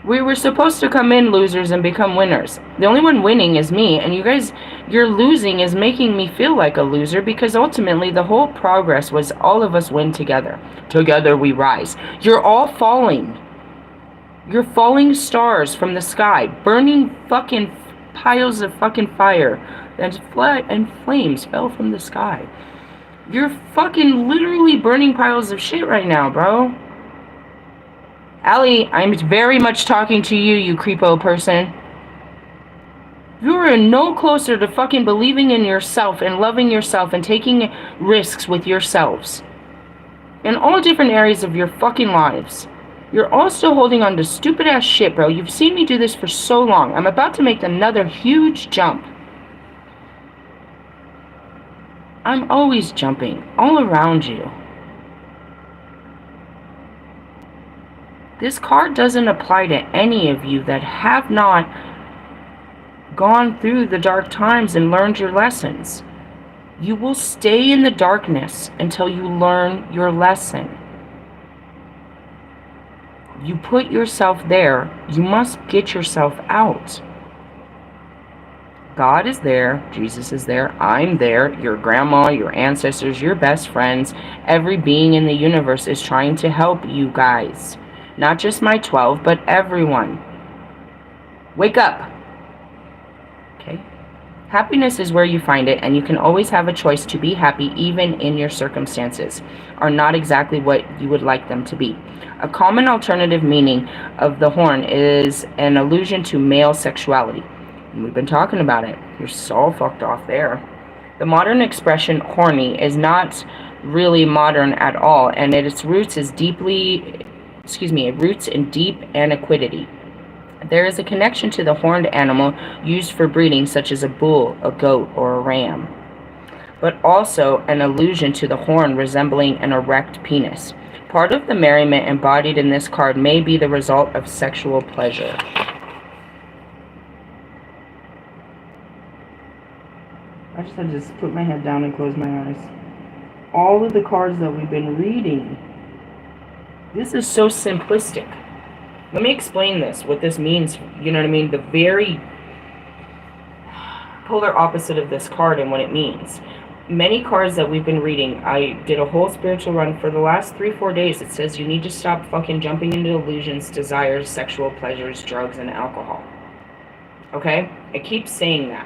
We were supposed to come in losers and become winners. The only one winning is me, and you guys, your losing is making me feel like a loser because ultimately the whole progress was all of us win together. Together we rise. You're all falling. You're falling stars from the sky, burning fucking piles of fucking fire and flames fell from the sky. You're fucking literally burning piles of shit right now, bro. Allie, I'm very much talking to you, you creepo person. You're no closer to fucking believing in yourself and loving yourself and taking risks with yourselves. In all different areas of your fucking lives. You're all still holding on to stupid ass shit, bro. You've seen me do this for so long. I'm about to make another huge jump. I'm always jumping all around you. This card doesn't apply to any of you that have not gone through the dark times and learned your lessons. You will stay in the darkness until you learn your lesson. You put yourself there, you must get yourself out. God is there, Jesus is there, I'm there, your grandma, your ancestors, your best friends, every being in the universe is trying to help you guys. Not just my 12, but everyone. Wake up. Okay? Happiness is where you find it, and you can always have a choice to be happy even in your circumstances are not exactly what you would like them to be. A common alternative meaning of the horn is an allusion to male sexuality. And we've been talking about it. You're so fucked off there. The modern expression horny is not really modern at all, and its roots is it roots in deep antiquity. There is a connection to the horned animal used for breeding, such as a bull, a goat, or a ram, but also an allusion to the horn resembling an erect penis. Part of the merriment embodied in this card may be the result of sexual pleasure. I just had to just put my head down and close my eyes. All of the cards that we've been reading, this is so simplistic. Let me explain this, what this means, you know what I mean? The very polar opposite of this card and what it means. Many cards that we've been reading, I did a whole spiritual run for the last 3-4 days. It says you need to stop fucking jumping into illusions, desires, sexual pleasures, drugs, and alcohol. Okay? I keep saying that.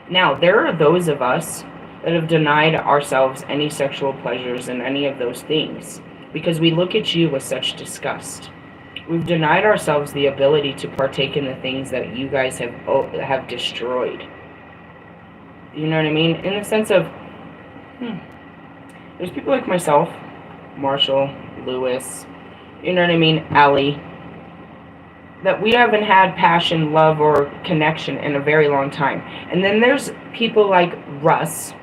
Now, there are those of us that have denied ourselves any sexual pleasures and any of those things because we look at you with such disgust. We've denied ourselves the ability to partake in the things that you guys have destroyed. You know what I mean? In the sense of, there's people like myself, Marshall, Lewis, you know what I mean, Allie, that we haven't had passion, love, or connection in a very long time. And then there's people like Russ,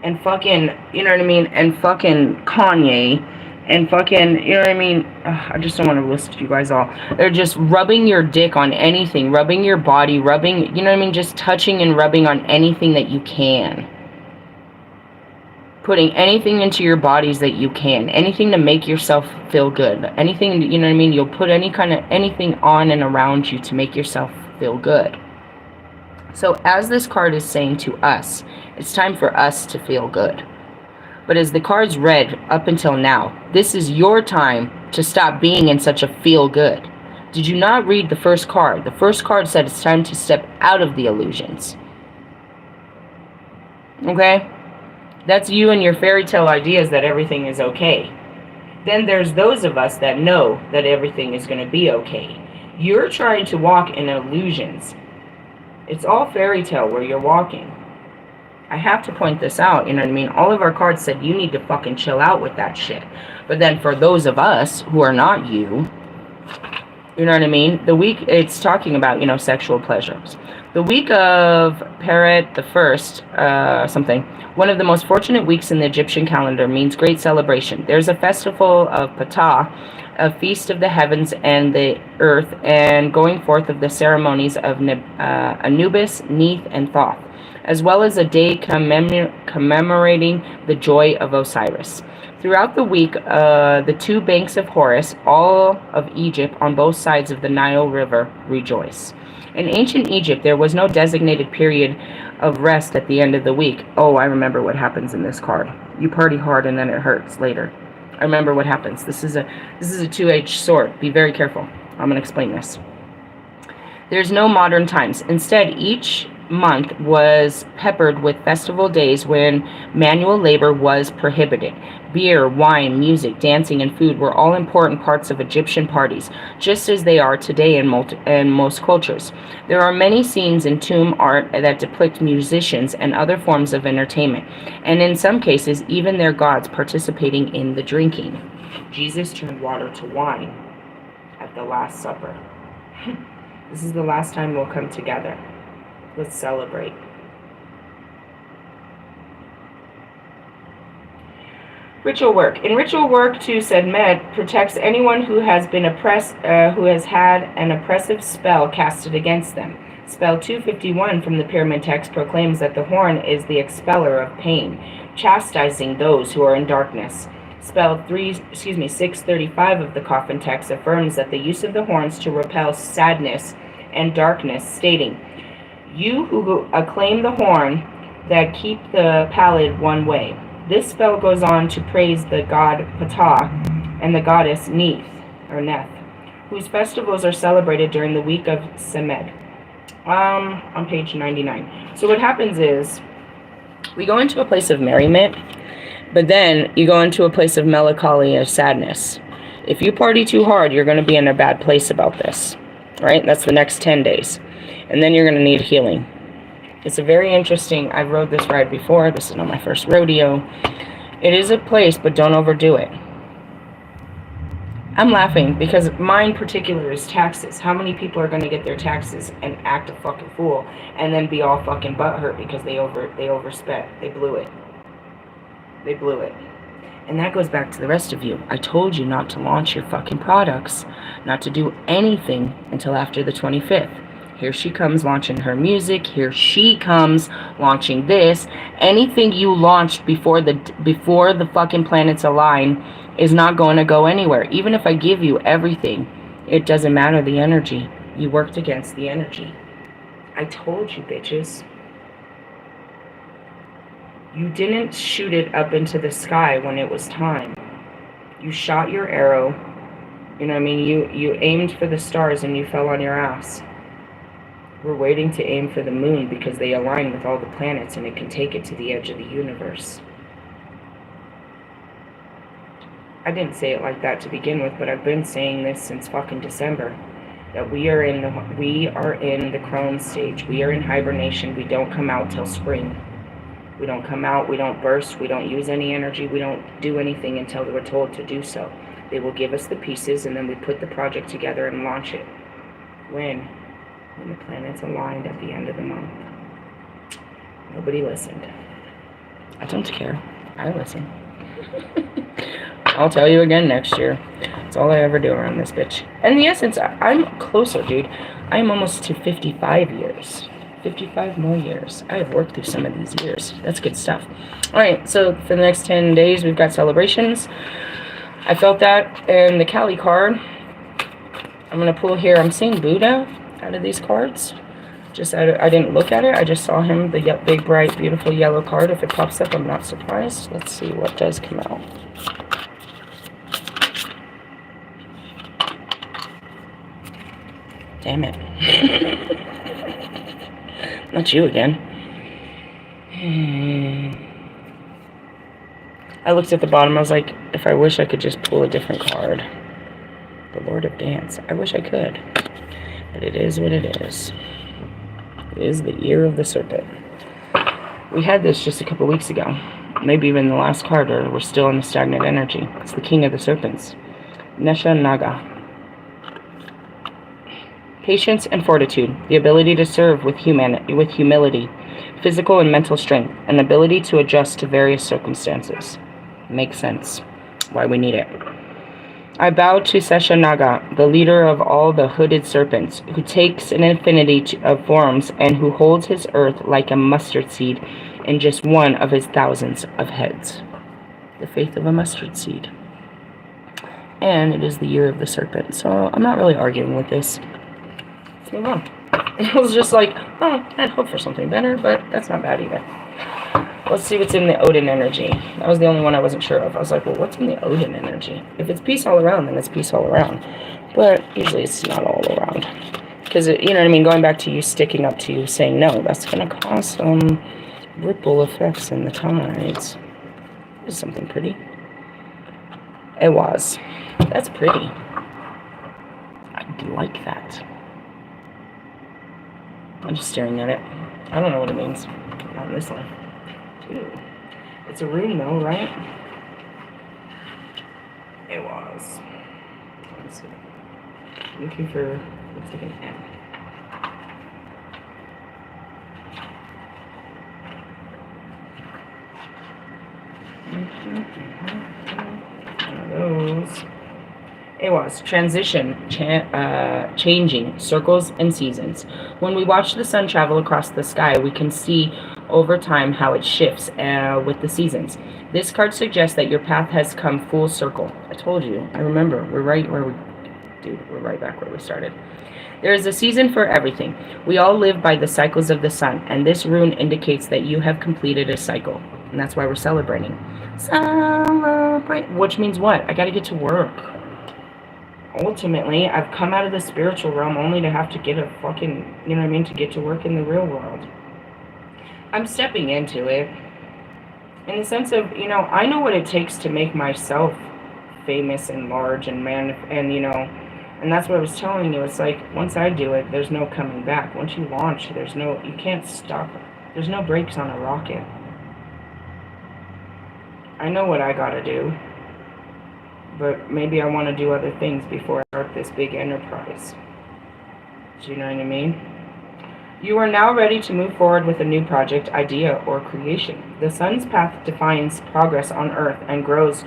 and fucking, you know what I mean, and fucking Kanye, and fucking, you know what I mean? I just don't want to list you guys all. They're just rubbing your dick on anything, rubbing your body, rubbing, you know what I mean? Just touching and rubbing on anything that you can. Putting anything into your bodies that you can. Anything to make yourself feel good. Anything, you know what I mean? You'll put anything on and around you to make yourself feel good. So as this card is saying to us, it's time for us to feel good. But as the cards read up until now, this is your time to stop being in such a feel good. Did you not read the first card? The first card said it's time to step out of the illusions. Okay? That's you and your fairy tale ideas that everything is okay. Then there's those of us that know that everything is going to be okay. You're trying to walk in illusions. It's all fairy tale where you're walking. I have to point this out, you know what I mean? All of our cards said you need to fucking chill out with that shit. But then for those of us who are not you, you know what I mean? The week, it's talking about, you know, sexual pleasures. The week of Peret the First, one of the most fortunate weeks in the Egyptian calendar, means great celebration. There's a festival of Ptah, a feast of the heavens and the earth, and going forth of the ceremonies of Anubis, Neith, and Thoth, as well as a day commemorating the joy of Osiris. Throughout the week, the two banks of Horus, all of Egypt on both sides of the Nile River, rejoice. In ancient Egypt, there was no designated period of rest at the end of the week. Oh, I remember what happens in this card. You party hard and then it hurts later. I remember what happens. This is a two-edged sword. Be very careful. I'm going to explain this. There's no modern times. Instead, each month was peppered with festival days when manual labor was prohibited. Beer, wine, music, dancing, and food were all important parts of Egyptian parties, just as they are today in most cultures. There are many scenes in tomb art that depict musicians and other forms of entertainment, and in some cases, even their gods participating in the drinking. Jesus turned water to wine at the Last Supper. This is the last time we'll come together. Let's celebrate. Ritual work. In ritual work, too, said Med protects anyone who has been oppressed, who has had an oppressive spell casted against them. Spell 251 from the Pyramid text proclaims that the horn is the expeller of pain, chastising those who are in darkness. Spell 635 of the Coffin text affirms that the use of the horns to repel sadness and darkness, stating, You who acclaim the horn that keep the pallid one way. This spell goes on to praise the god Ptah and the goddess Neith, or Neth, whose festivals are celebrated during the week of Semed. On page 99. So what happens is, we go into a place of merriment, but then you go into a place of melancholy or sadness. If you party too hard, you're going to be in a bad place about this, right? That's the next 10 days. And then you're going to need healing. It's a very interesting, I've rode this ride before. This is not my first rodeo. It is a place, but don't overdo it. I'm laughing because mine particular is taxes. How many people are going to get their taxes and act a fucking fool and then be all fucking butthurt because they overspent. They blew it. They blew it. And that goes back to the rest of you. I told you not to launch your fucking products, not to do anything until after the 25th. Here she comes launching her music. Here she comes launching this. Anything you launched before the fucking planets align is not going to go anywhere. Even if I give you everything, it doesn't matter the energy. You worked against the energy. I told you, bitches. You didn't shoot it up into the sky when it was time. You shot your arrow. You know what I mean? You aimed for the stars and you fell on your ass. We're waiting to aim for the moon because they align with all the planets and it can take it to the edge of the universe. I didn't say it like that to begin with, but I've been saying this since fucking December. That we are in the crone stage. We are in hibernation. We don't come out till spring. We don't come out, we don't burst, we don't use any energy, we don't do anything until we're told to do so. They will give us the pieces and then we put the project together and launch it. When the planets aligned at the end of the month. Nobody listened. I don't care. I listen. I'll tell you again next year. That's all I ever do around this bitch. And in the essence, I'm closer, dude. I'm almost to 55 years. 55 more years. I have worked through some of these years. That's good stuff. Alright, so for the next 10 days, we've got celebrations. I felt that in the Kali card. I'm going to pull here. I'm seeing Buddha out of these cards. I didn't look at it. I just saw him, the big, bright, beautiful yellow card. If it pops up, I'm not surprised. Let's see what does come out. Damn it. Not you again. I looked at the bottom. I was like, if I wish I could just pull a different card. The Lord of Dance. I wish I could. But it is what it is. It is the Year of the Serpent. We had this just a couple weeks ago. Maybe even the last card, or we're still in the stagnant energy. It's the King of the Serpents. Nesha Naga. Patience and fortitude, the ability to serve with humility, physical and mental strength, an ability to adjust to various circumstances. Makes sense. Why we need it. I bow to Sesha Naga, the leader of all the hooded serpents, who takes an infinity of forms and who holds his earth like a mustard seed in just one of his thousands of heads. The faith of a mustard seed. And it is the Year of the Serpent, so I'm not really arguing with this. Let's move on. It was just like, oh, I'd hope for something better, but that's not bad either. Let's see what's in the Odin energy. That was the only one I wasn't sure of. I was like, well, what's in the Odin energy? If it's peace all around, then it's peace all around. But usually it's not all around. Because, you know what I mean, going back to you sticking up to you saying no, that's going to cause some ripple effects in the tides. It's something pretty. It was. That's pretty. I like that. I'm just staring at it. I don't know what it means. Not in this one. Dude. It's a rune though, right? It was. Let's see. Looking for, looks like an M. One of those. It was transition, changing, circles and seasons. When we watch the sun travel across the sky, we can see over time how it shifts with the seasons. This card suggests that your path has come full circle. I told you. I remember. We're right where we dude, we're right back where we started. There is a season for everything. We all live by the cycles of the sun, and this rune indicates that you have completed a cycle. And that's why we're celebrating. Celebrate. Which means what? I gotta get to work. Ultimately, I've come out of the spiritual realm only to have to get a fucking, you know what I mean, to get to work in the real world. I'm stepping into it. In the sense of, you know, I know what it takes to make myself famous and large and you know, and that's what I was telling you. It's like, once I do it, there's no coming back. Once you launch, you can't stop it. There's no brakes on a rocket. I know what I gotta do. But maybe I want to do other things before I start this big enterprise. Do you know what I mean? You are now ready to move forward with a new project, idea, or creation. The sun's path defines progress on Earth and grows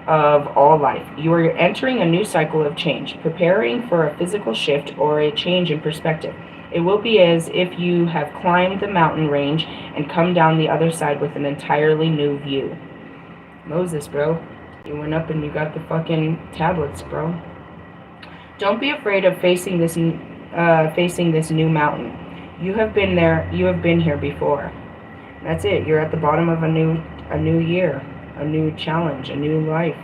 of all life. You are entering a new cycle of change, preparing for a physical shift or a change in perspective. It will be as if you have climbed the mountain range and come down the other side with an entirely new view. Moses, bro. You went up and you got the fucking tablets, bro. Don't be afraid of facing this new mountain. You have been there. You have been here before. That's it. You're at the bottom of a new year, a new challenge, a new life.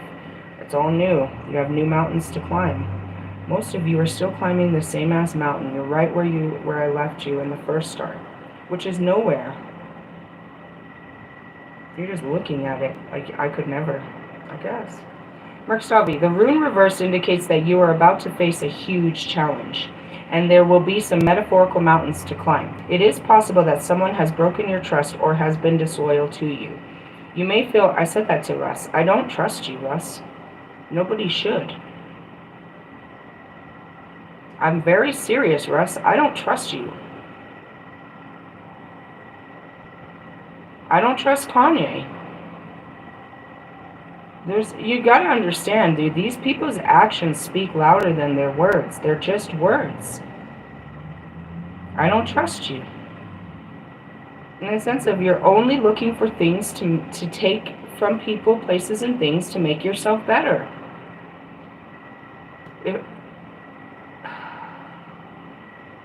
It's all new. You have new mountains to climb. Most of you are still climbing the same ass mountain. You're right where I left you in the first start, which is nowhere. You're just looking at it like I could never. I guess. Mark Stavi, the rune reverse indicates that you are about to face a huge challenge, and there will be some metaphorical mountains to climb. It is possible that someone has broken your trust or has been disloyal to you. You may feel, I said that to Russ, I don't trust you, Russ. Nobody should. I'm very serious, Russ. I don't trust you. I don't trust Kanye. You gotta understand, dude, these people's actions speak louder than their words. They're just words. I don't trust you. In the sense of you're only looking for things to take from people, places, and things to make yourself better.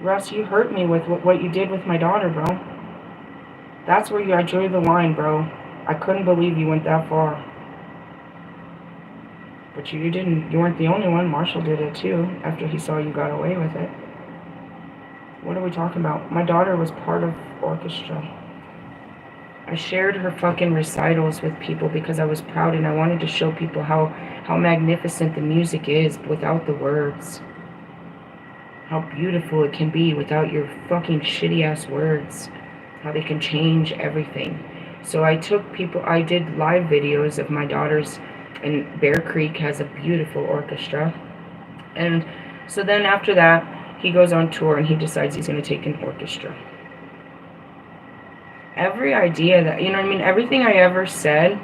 Russ, you hurt me with what you did with my daughter, bro. That's where I drew the line, bro. I couldn't believe you went that far. But you weren't the only one. Marshall did it too, after he saw you got away with it. What are we talking about? My daughter was part of orchestra. I shared her fucking recitals with people because I was proud and I wanted to show people how magnificent the music is without the words. How beautiful it can be without your fucking shitty ass words. How they can change everything. So I did live videos of my daughter's. And Bear Creek has a beautiful orchestra. And so then after that, he goes on tour and he decides he's going to take an orchestra. Every idea that, you know what I mean, everything I ever said,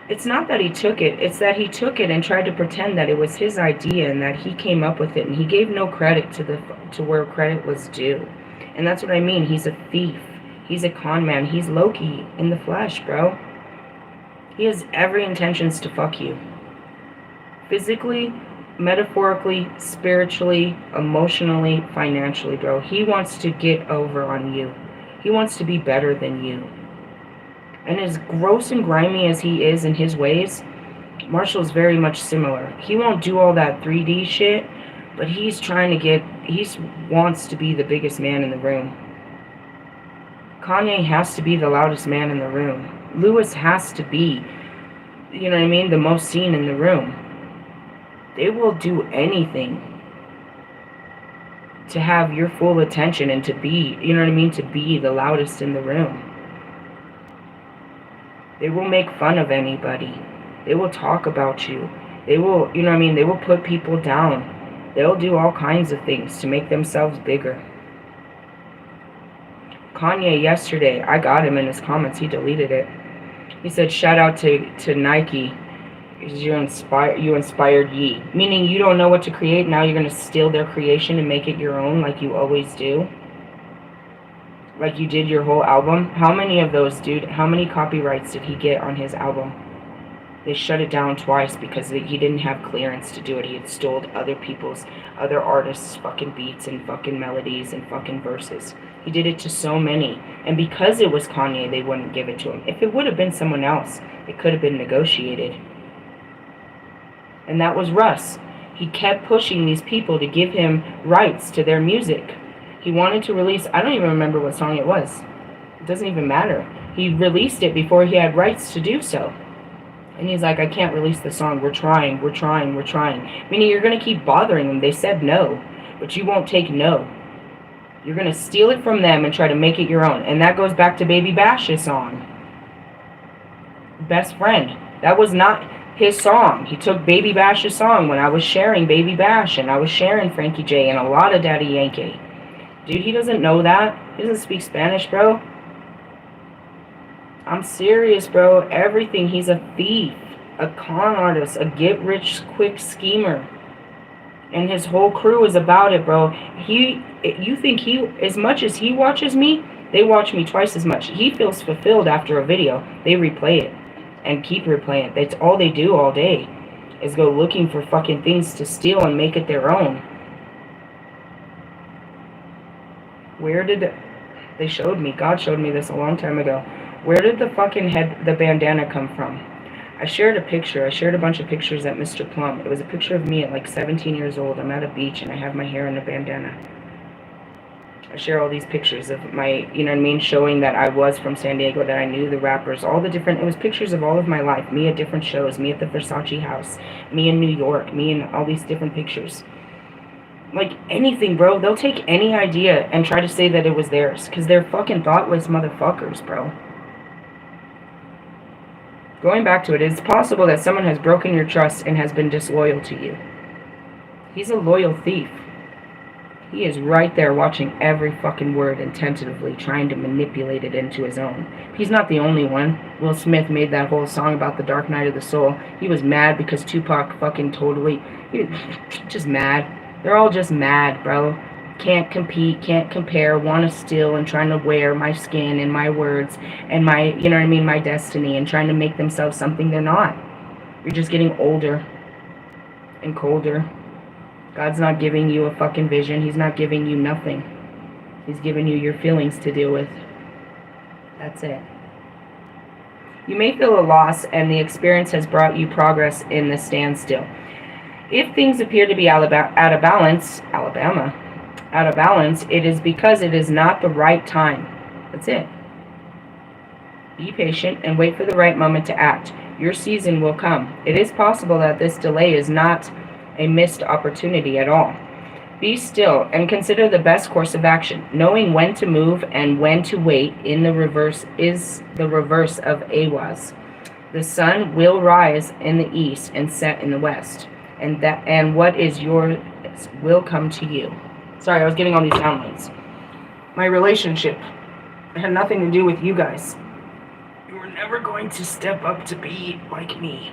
it's not that he took it, it's that he took it and tried to pretend that it was his idea and that he came up with it, and he gave no credit to where credit was due. And that's what I mean. He's a thief. He's a con man. He's Loki in the flesh, bro. He has every intentions to fuck you. Physically, metaphorically, spiritually, emotionally, financially, bro. He wants to get over on you. He wants to be better than you. And as gross and grimy as he is in his ways, Marshall's very much similar. He won't do all that 3D shit, but he wants to be the biggest man in the room. Kanye has to be the loudest man in the room. Lewis has to be, you know what I mean, the most seen in the room. They will do anything to have your full attention and to be, you know what I mean, to be the loudest in the room. They will make fun of anybody. They will talk about you. They will, you know what I mean, they will put people down. They'll do all kinds of things to make themselves bigger. Kanye yesterday, I got him in his comments, he deleted it. He said, shout out to Nike, because you inspired ye. Meaning you don't know what to create, now you're going to steal their creation and make it your own like you always do. Like you did your whole album. How many of those, dude, how many copyrights did he get on his album? They shut it down twice because he didn't have clearance to do it. He had stole other artists' fucking beats and fucking melodies and fucking verses. He did it to so many. And because it was Kanye, they wouldn't give it to him. If it would have been someone else, it could have been negotiated. And that was Russ. He kept pushing these people to give him rights to their music. He wanted to release, I don't even remember what song it was. It doesn't even matter. He released it before he had rights to do so. And he's like, I can't release the song. We're trying. Meaning you're going to keep bothering them. They said no, but you won't take no. You're going to steal it from them and try to make it your own. And that goes back to Baby Bash's song. Best Friend. That was not his song. He took Baby Bash's song when I was sharing Baby Bash and I was sharing Frankie J and a lot of Daddy Yankee. Dude, he doesn't know that. He doesn't speak Spanish, bro. I'm serious, bro. Everything. He's a thief, a con artist, a get-rich-quick schemer. And his whole crew is about it, bro. You think as much as he watches me, they watch me twice as much. He feels fulfilled after a video. They replay it and keep replaying it. That's all they do all day is go looking for fucking things to steal and make it their own. Where did they showed me? God showed me this a long time ago. Where did the fucking the bandana come from? I shared a picture. I shared a bunch of pictures at Mr. Plum. It was a picture of me at like 17 years old. I'm at a beach and I have my hair in a bandana. I share all these pictures of my, you know what I mean, showing that I was from San Diego, that I knew the rappers, all the different, it was pictures of all of my life, me at different shows, me at the Versace house, me in New York, me in all these different pictures. Like anything, bro. They'll take any idea and try to say that it was theirs because they're fucking thoughtless motherfuckers, bro. Going back to it, it's possible that someone has broken your trust and has been disloyal to you. He's a loyal thief. He is right there watching every fucking word and tentatively trying to manipulate it into his own. He's not the only one. Will Smith made that whole song about the dark night of the soul. He was mad because Tupac fucking just mad. They're all just mad, bro. Can't compete, can't compare, want to steal and trying to wear my skin and my words and my, you know what I mean, my destiny and trying to make themselves something they're not. You're just getting older and colder. God's not giving you a fucking vision. He's not giving you nothing. He's giving you your feelings to deal with. That's it. You may feel a loss and the experience has brought you progress in the standstill. If things appear to be out of balance, it is because it is not the right time. That's it. Be patient and wait for the right moment to act. Your season will come. It is possible that this delay is not a missed opportunity at all. Be still and consider the best course of action. Knowing when to move and when to wait in the reverse is the reverse of Awaz. The sun will rise in the east and set in the west. And what is yours will come to you. Sorry, I was getting all these downloads. My relationship had nothing to do with you guys. You were never going to step up to be like me.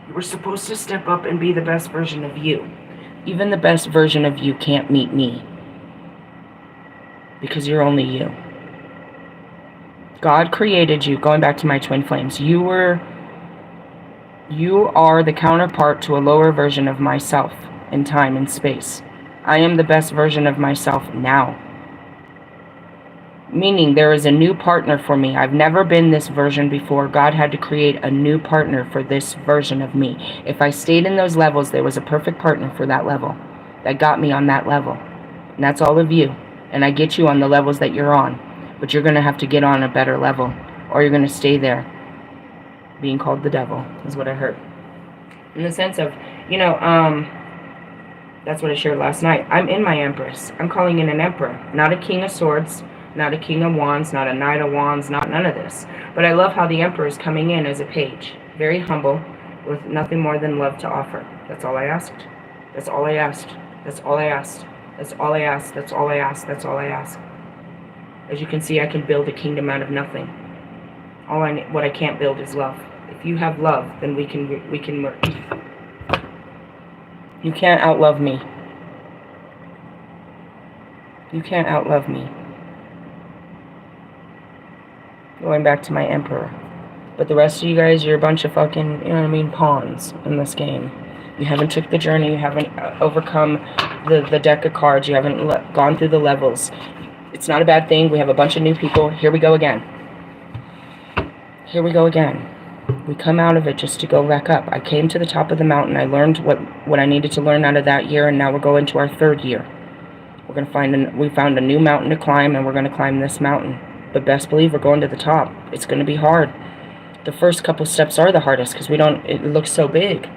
You were supposed to step up and be the best version of you. Even the best version of you can't meet me. Because you're only you. God created you, going back to my twin flames. You are the counterpart to a lower version of myself in time and space. I am the best version of myself now. Meaning there is a new partner for me. I've never been this version before. God had to create a new partner for this version of me. If I stayed in those levels, there was a perfect partner for that level that got me on that level. And that's all of you. And I get you on the levels that you're on. But you're going to have to get on a better level. Or you're going to stay there. Being called the devil is what I heard. In the sense of, that's what I shared last night. I'm in my Empress. I'm calling in an Emperor. Not a King of Swords. Not a King of Wands, not a Knight of Wands, not none of this. But I love how the Emperor is coming in as a page. Very humble, with nothing more than love to offer. That's all I asked. That's all I asked. That's all I asked. That's all I asked. That's all I asked. That's all I asked. As you can see, I can build a kingdom out of nothing. What I can't build is love. If you have love, then we can work. You can't outlove me. You can't outlove me. Going back to my Emperor. But the rest of you guys, you're a bunch of fucking, you know what I mean, pawns in this game. You haven't took the journey. You haven't overcome the deck of cards. You haven't gone through the levels. It's not a bad thing. We have a bunch of new people. Here we go again. Here we go again. We come out of it just to go wreck up. I came to the top of the mountain. I learned what I needed to learn out of that year, and now we're going to our 3rd year. We're going to we found a new mountain to climb, and we're going to climb this mountain. But best believe we're going to the top. It's going to be hard. The first couple steps are the hardest because it looks so big.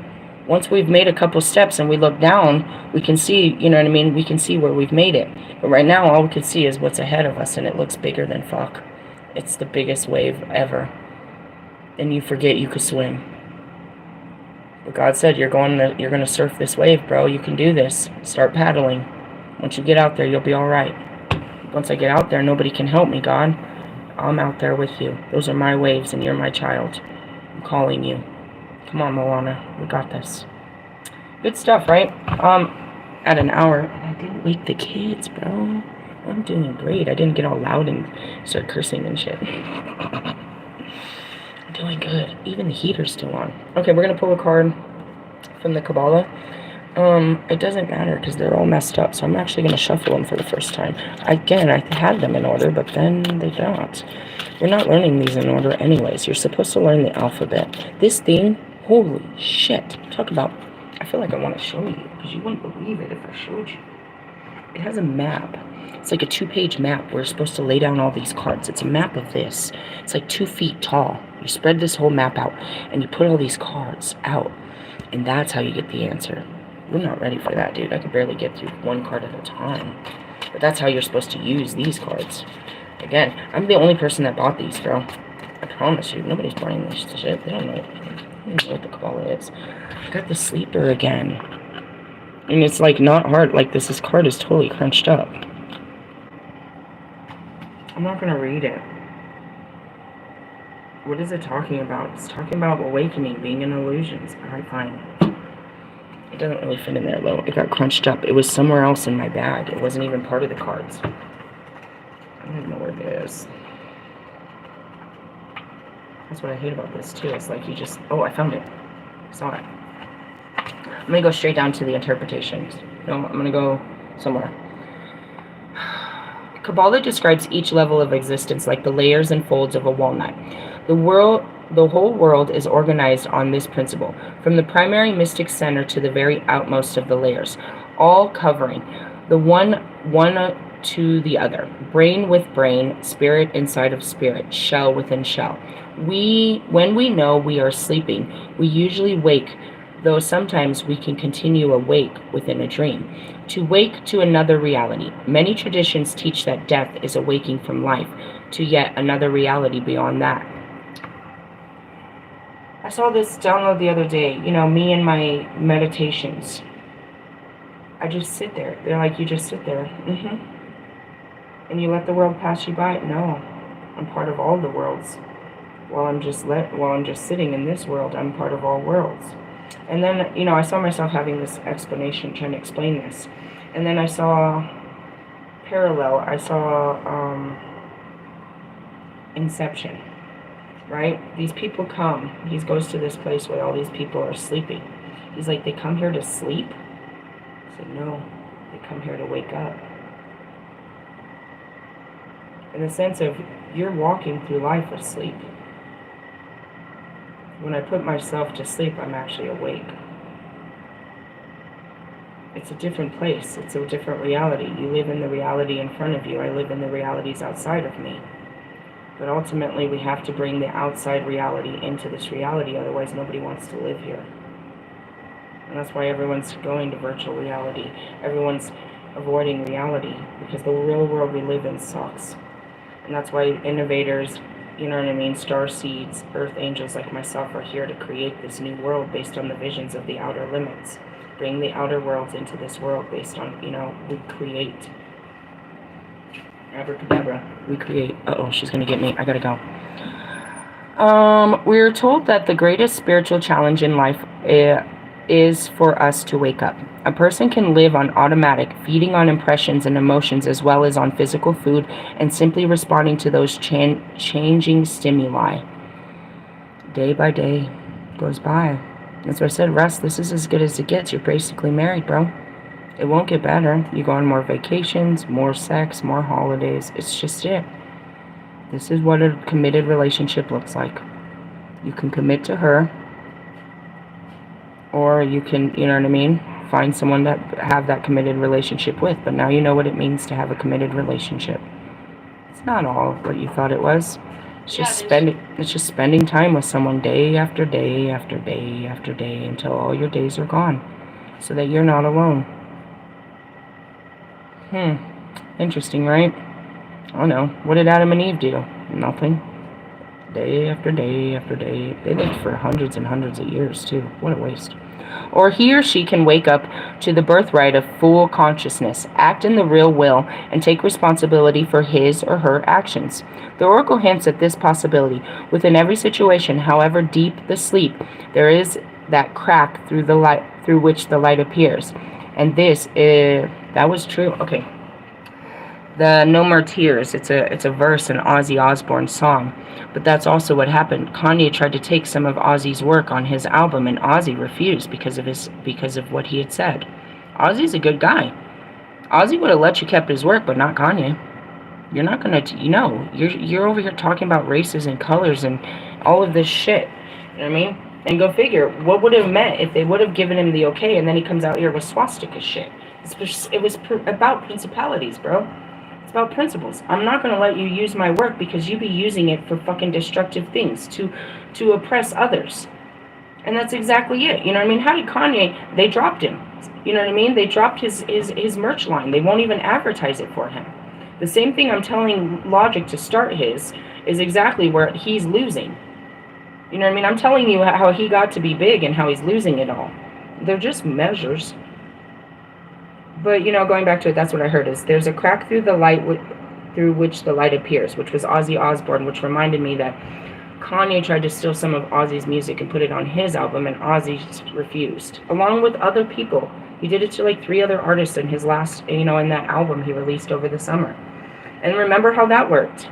Once we've made a couple steps and we look down, we can see, you know what I mean? We can see where we've made it. But right now, all we can see is what's ahead of us, and it looks bigger than fuck. It's the biggest wave ever. And you forget you could swim. But God said, you're going to surf this wave, bro. You can do this. Start paddling. Once you get out there, you'll be all right. Once I get out there, nobody can help me, God. I'm out there with you. Those are my waves, and you're my child. I'm calling you. Come on, Moana. We got this. Good stuff, right? At an hour. And I didn't wake the kids, bro. I'm doing great. I didn't get all loud and start cursing and shit. Doing good. Even the heater's still on. Okay, we're gonna pull a card from the Kabbalah. It doesn't matter because they're all messed up, so I'm actually gonna shuffle them for the first time. Again, I had them in order, but then they don't. We're not learning these in order anyways. You're supposed to learn the alphabet. This thing, holy shit. Talk about, I feel like I want to show you because you wouldn't believe it if I showed you. It has a map. It's like a 2-page map. We're supposed to lay down all these cards. It's a map of this. It's like 2 feet tall. You spread this whole map out, and you put all these cards out, and that's how you get the answer. We're not ready for that, dude. I could barely get through 1 card at a time. But that's how you're supposed to use these cards. Again, I'm the only person that bought these, bro. I promise you. Nobody's buying this shit. They don't know what the Kabbalah is. I got the sleeper again. And it's like not hard. Like this card is totally crunched up. I'm not going to read it. What is it talking about? It's talking about awakening, being in illusions. Alright, fine. It doesn't really fit in there, though. It got crunched up. It was somewhere else in my bag. It wasn't even part of the cards. I don't even know where it is. That's what I hate about this, too. It's like you just... Oh, I found it. I saw it. I'm going to go straight down to the interpretations. No, I'm going to go somewhere. Kabbalah describes each level of existence like the layers and folds of a walnut. The whole world is organized on this principle, from the primary mystic center to the very outmost of the layers, all covering the one to the other, brain with brain, spirit inside of spirit, shell within shell. When we know we are sleeping, we usually wake, though sometimes we can continue awake within a dream. To wake to another reality. Many traditions teach that death is a waking from life to yet another reality beyond that. I saw this download the other day, you know, me and my meditations. I just sit there. They're like, you just sit there. And you let the world pass you by? No. I'm part of all the worlds. While I'm just sitting in this world, I'm part of all worlds. And then, you know, I saw myself having this explanation, trying to explain this. And then I saw parallel. I saw Inception, right? These people come. He goes to this place where all these people are sleeping. He's like, they come here to sleep? I said, no, they come here to wake up. In the sense of, you're walking through life asleep. When I put myself to sleep, I'm actually awake. It's a different place. It's a different reality. You live in the reality in front of you. I live in the realities outside of me. But ultimately, we have to bring the outside reality into this reality. Otherwise, nobody wants to live here. And that's why everyone's going to virtual reality. Everyone's avoiding reality. Because the real world we live in sucks. And that's why innovators, you know what I mean, starseeds, earth angels like myself are here to create this new world based on the visions of the outer limits. Bring the outer worlds into this world based on, you know, we create. Abracadabra, we create. Uh-oh, she's gonna get me. I gotta go. We're told that the greatest spiritual challenge in life is for us to wake up. A person can live on automatic, feeding on impressions and emotions as well as on physical food and simply responding to those changing stimuli. Day by day goes by. That's why I said, Russ, this is as good as it gets. You're basically married, bro. It won't get better. You go on more vacations, more sex, more holidays. It's just it. This is what a committed relationship looks like. You can commit to her, or you can, you know what I mean, find someone to have that committed relationship with. But now you know what it means to have a committed relationship. It's not all what you thought it was. It's just spending time with someone day after day after day after day until all your days are gone, so that you're not alone. Interesting, right? Oh no. What did Adam and Eve do? Nothing. Day after day after day. They lived for hundreds and hundreds of years too. What a waste. Or he or she can wake up to the birthright of full consciousness, act in the real will, and take responsibility for his or her actions. The oracle hints at this possibility. Within every situation, however deep the sleep, there is that crack through the light, through which the light appears. And this is, that was true. Okay. The No More Tears, it's a verse in Ozzy Osbourne's song. But that's also what happened. Kanye tried to take some of Ozzy's work on his album, and Ozzy refused because of what he had said. Ozzy's a good guy. Ozzy would have let you keep his work, but not Kanye. You're not gonna, you're over here talking about races and colors and all of this shit. You know what I mean? And go figure, what would it have meant if they would have given him the okay, and then he comes out here with swastika shit? It was about principalities, bro. It's about principles. I'm not going to let you use my work because you be using it for fucking destructive things to oppress others. And that's exactly it. You know what I mean? How did Kanye, they dropped him. You know what I mean? They dropped his merch line. They won't even advertise it for him. The same thing I'm telling Logic to start his is exactly where he's losing. You know what I mean? I'm telling you how he got to be big and how he's losing it all. They're just measures. But, you know, going back to it, that's what I heard is there's a crack through the light through which the light appears, which was Ozzy Osbourne, which reminded me that Kanye tried to steal some of Ozzy's music and put it on his album, and Ozzy refused, along with other people. He did it to like 3 other artists in his last, in that album he released over the summer. And remember how that worked.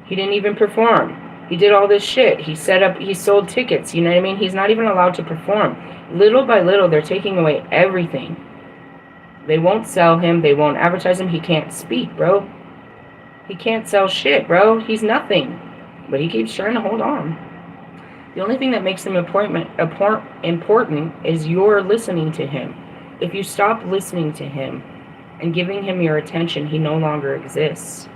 He didn't even perform. He did all this shit. He sold tickets, you know what I mean? He's not even allowed to perform. Little by little, they're taking away everything. They won't sell him. They won't advertise him. He can't speak, bro. He can't sell shit, bro. He's nothing. But he keeps trying to hold on. The only thing that makes him important is you're listening to him. If you stop listening to him and giving him your attention, he no longer exists.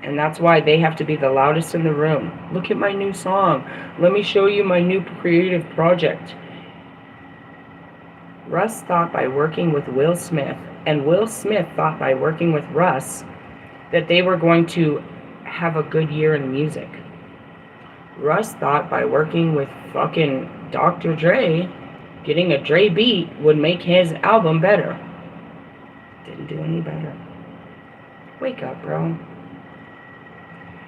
And that's why they have to be the loudest in the room. Look at my new song. Let me show you my new creative project. Russ thought by working with Will Smith, and Will Smith thought by working with Russ, that they were going to have a good year in music. Russ thought by working with fucking Dr. Dre, getting a Dre beat would make his album better. Didn't do any better. Wake up, bro.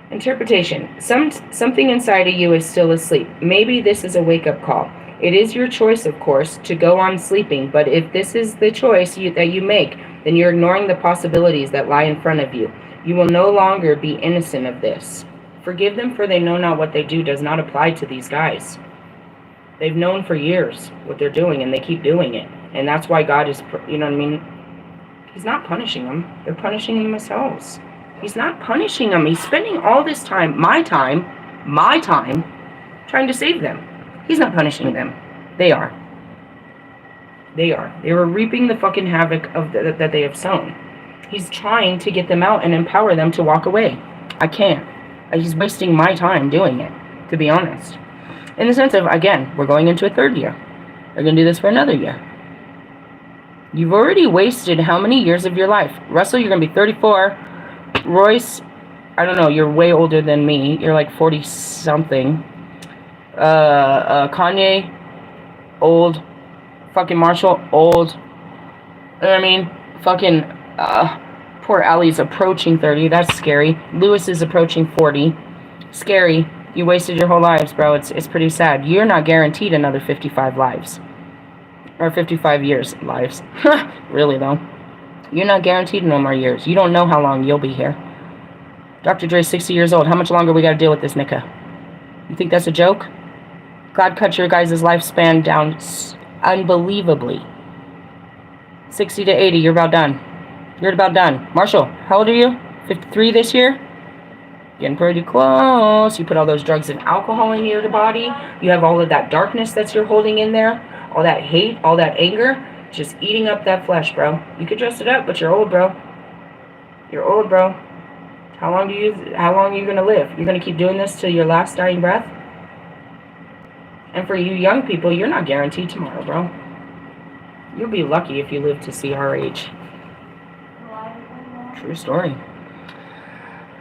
Interpretation. Something inside of you is still asleep. Maybe this is a wake-up call. It is your choice, of course, to go on sleeping, but if this is the choice that you make, then you're ignoring the possibilities that lie in front of you. You will no longer be innocent of this. Forgive them, for they know not what they do does not apply to these guys. They've known for years what they're doing, and they keep doing it. And that's why God is, you know what I mean? He's not punishing them. They're punishing themselves. He's not punishing them. He's spending all this time, my time, trying to save them. He's not punishing them. They are. They are. They were reaping the fucking havoc that they have sown. He's trying to get them out and empower them to walk away. I can't. He's wasting my time doing it, to be honest. In the sense of, again, we're going into a 3rd year. They're going to do this for another year. You've already wasted how many years of your life? Russell, you're going to be 34. Royce, I don't know, you're way older than me. You're like 40-something. Kanye, old. Fucking Marshall, old. You know what I mean? Fucking, poor Allie's approaching 30. That's scary. Lewis is approaching 40. Scary. You wasted your whole lives, bro. It's pretty sad. You're not guaranteed another 55 lives. Or 55 years lives. Really, though. You're not guaranteed no more years. You don't know how long you'll be here. Dr. Dre's 60 years old. How much longer we got to deal with this, Nika? You think that's a joke? God cut your guys' lifespan down unbelievably. 60 to 80, you're about done. You're about done. Marshall, how old are you? 53 this year? Getting pretty close. You put all those drugs and alcohol in your body. You have all of that darkness that you're holding in there. All that hate, all that anger. Just eating up that flesh, bro. You could dress it up, but you're old, bro. You're old, bro. How long are you gonna live? You're gonna keep doing this till your last dying breath? And for you young people, you're not guaranteed tomorrow, bro. You'll be lucky if you live to see our age. True story.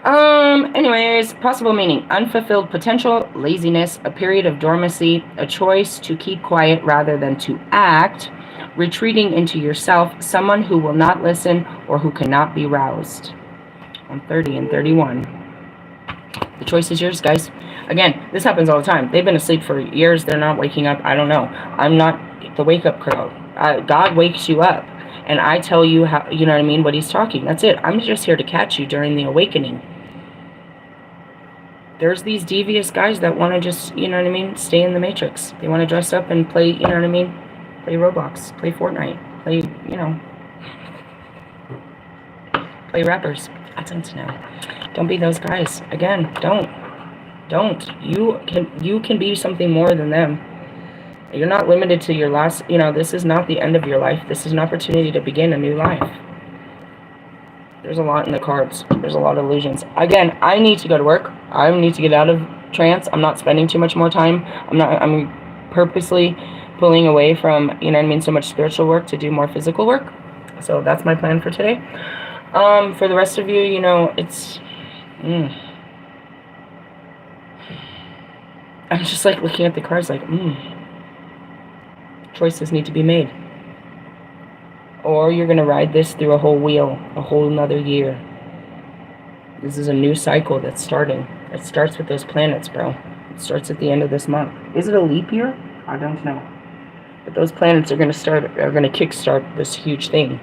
Anyways, possible meaning: unfulfilled potential, laziness, a period of dormancy, a choice to keep quiet rather than to act, retreating into yourself, someone who will not listen or who cannot be roused. On 30 and 31. The choice is yours, guys. Again, this happens all the time. They've been asleep for years. They're not waking up. I don't know. I'm not the wake-up crow. God wakes you up. And I tell you how, you know what I mean, what he's talking. That's it. I'm just here to catch you during the awakening. There's these devious guys that want to just, you know what I mean, stay in the Matrix. They want to dress up and play, you know what I mean, play Roblox, play Fortnite, play, you know, play rappers. That's into now. Don't be those guys. Again, don't. You can be something more than them. You're not limited to your last, you know, this is not the end of your life. This is an opportunity to begin a new life. There's a lot in the cards. There's a lot of illusions. Again, I need to go to work. I need to get out of trance. I'm not spending too much more time. I'm purposely pulling away from, you know what I mean, so much spiritual work to do more physical work. So that's my plan for today. For the rest of you, you know, it's... I'm just like looking at the cards like, choices need to be made. Or you're going to ride this through a whole wheel, a whole another year. This is a new cycle that's starting. It starts with those planets, bro. It starts at the end of this month. Is it a leap year? I don't know. But those planets are going to kickstart this huge thing.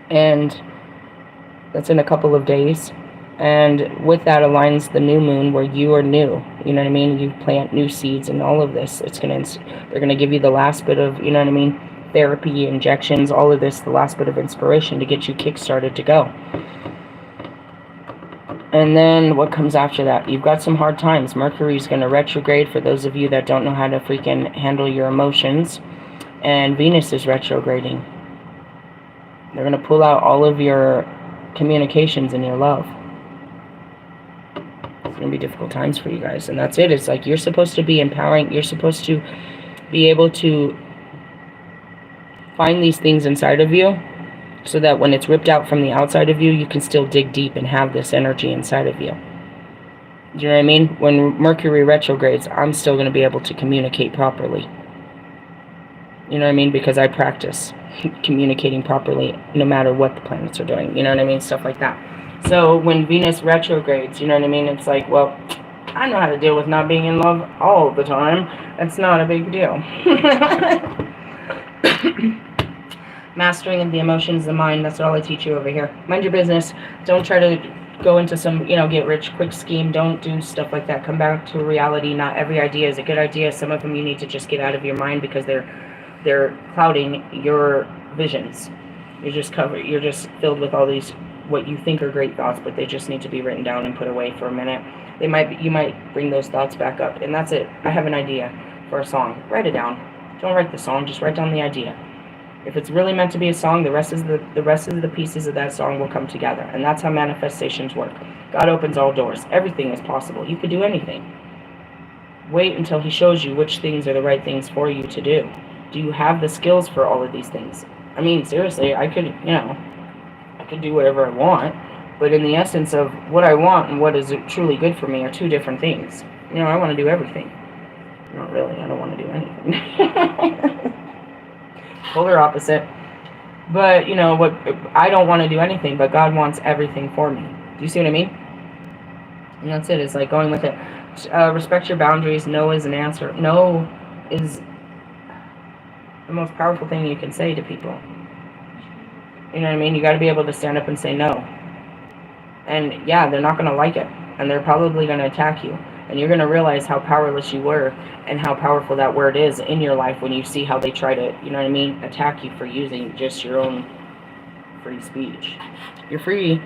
And that's in a couple of days. And with that aligns the new moon where you are new. You know what I mean? You plant new seeds and all of this. They're going to give you the last bit of, you know what I mean, therapy, injections, all of this, the last bit of inspiration to get you kick-started to go. And then what comes after that? You've got some hard times. Mercury's going to retrograde for those of you that don't know how to freaking handle your emotions. And Venus is retrograding. They're going to pull out all of your communications and your love. It's going to be difficult times for you guys. And that's it. It's like you're supposed to be empowering. You're supposed to be able to find these things inside of you so that when it's ripped out from the outside of you, you can still dig deep and have this energy inside of you. Do you know what I mean? When Mercury retrogrades, I'm still going to be able to communicate properly. You know what I mean? Because I practice communicating properly no matter what the planets are doing. You know what I mean? Stuff like that. So when Venus retrogrades, you know what I mean? It's like, well, I know how to deal with not being in love all the time. It's not a big deal. Mastering of the emotions, the mind, that's all I teach you over here. Mind your business. Don't try to go into some, you know, get rich quick scheme. Don't do stuff like that. Come back to reality. Not every idea is a good idea. Some of them you need to just get out of your mind because they're clouding your visions. You're just filled with all these what you think are great thoughts, but they just need to be written down and put away for a minute. You might bring those thoughts back up, and that's it. I have an idea for a song. Write it down. Don't write the song, just write down the idea. If it's really meant to be a song, the rest of the pieces of that song will come together. And that's how manifestations work. God opens all doors. Everything is possible. You could do anything. Wait until he shows you which things are the right things for you to do. Do you have the skills for all of these things? I mean, seriously, I could do whatever I want. But in the essence of what I want and what is truly good for me are two different things. You know, I want to do everything. Not really. I don't want to do anything. Polar opposite. But, you know, what I don't want to do anything, but God wants everything for me. Do you see what I mean? And that's it. It's like going with it. Respect your boundaries. No is an answer. No is the most powerful thing you can say to people. You know what I mean? You got to be able to stand up and say no. And yeah, they're not going to like it. And they're probably going to attack you. And you're going to realize how powerless you were and how powerful that word is in your life when you see how they try to, you know what I mean, attack you for using just your own free speech. You're free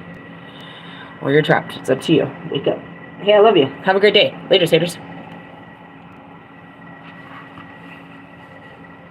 or you're trapped. It's up to you. Wake up. Hey, I love you. Have a great day. Later, Saters.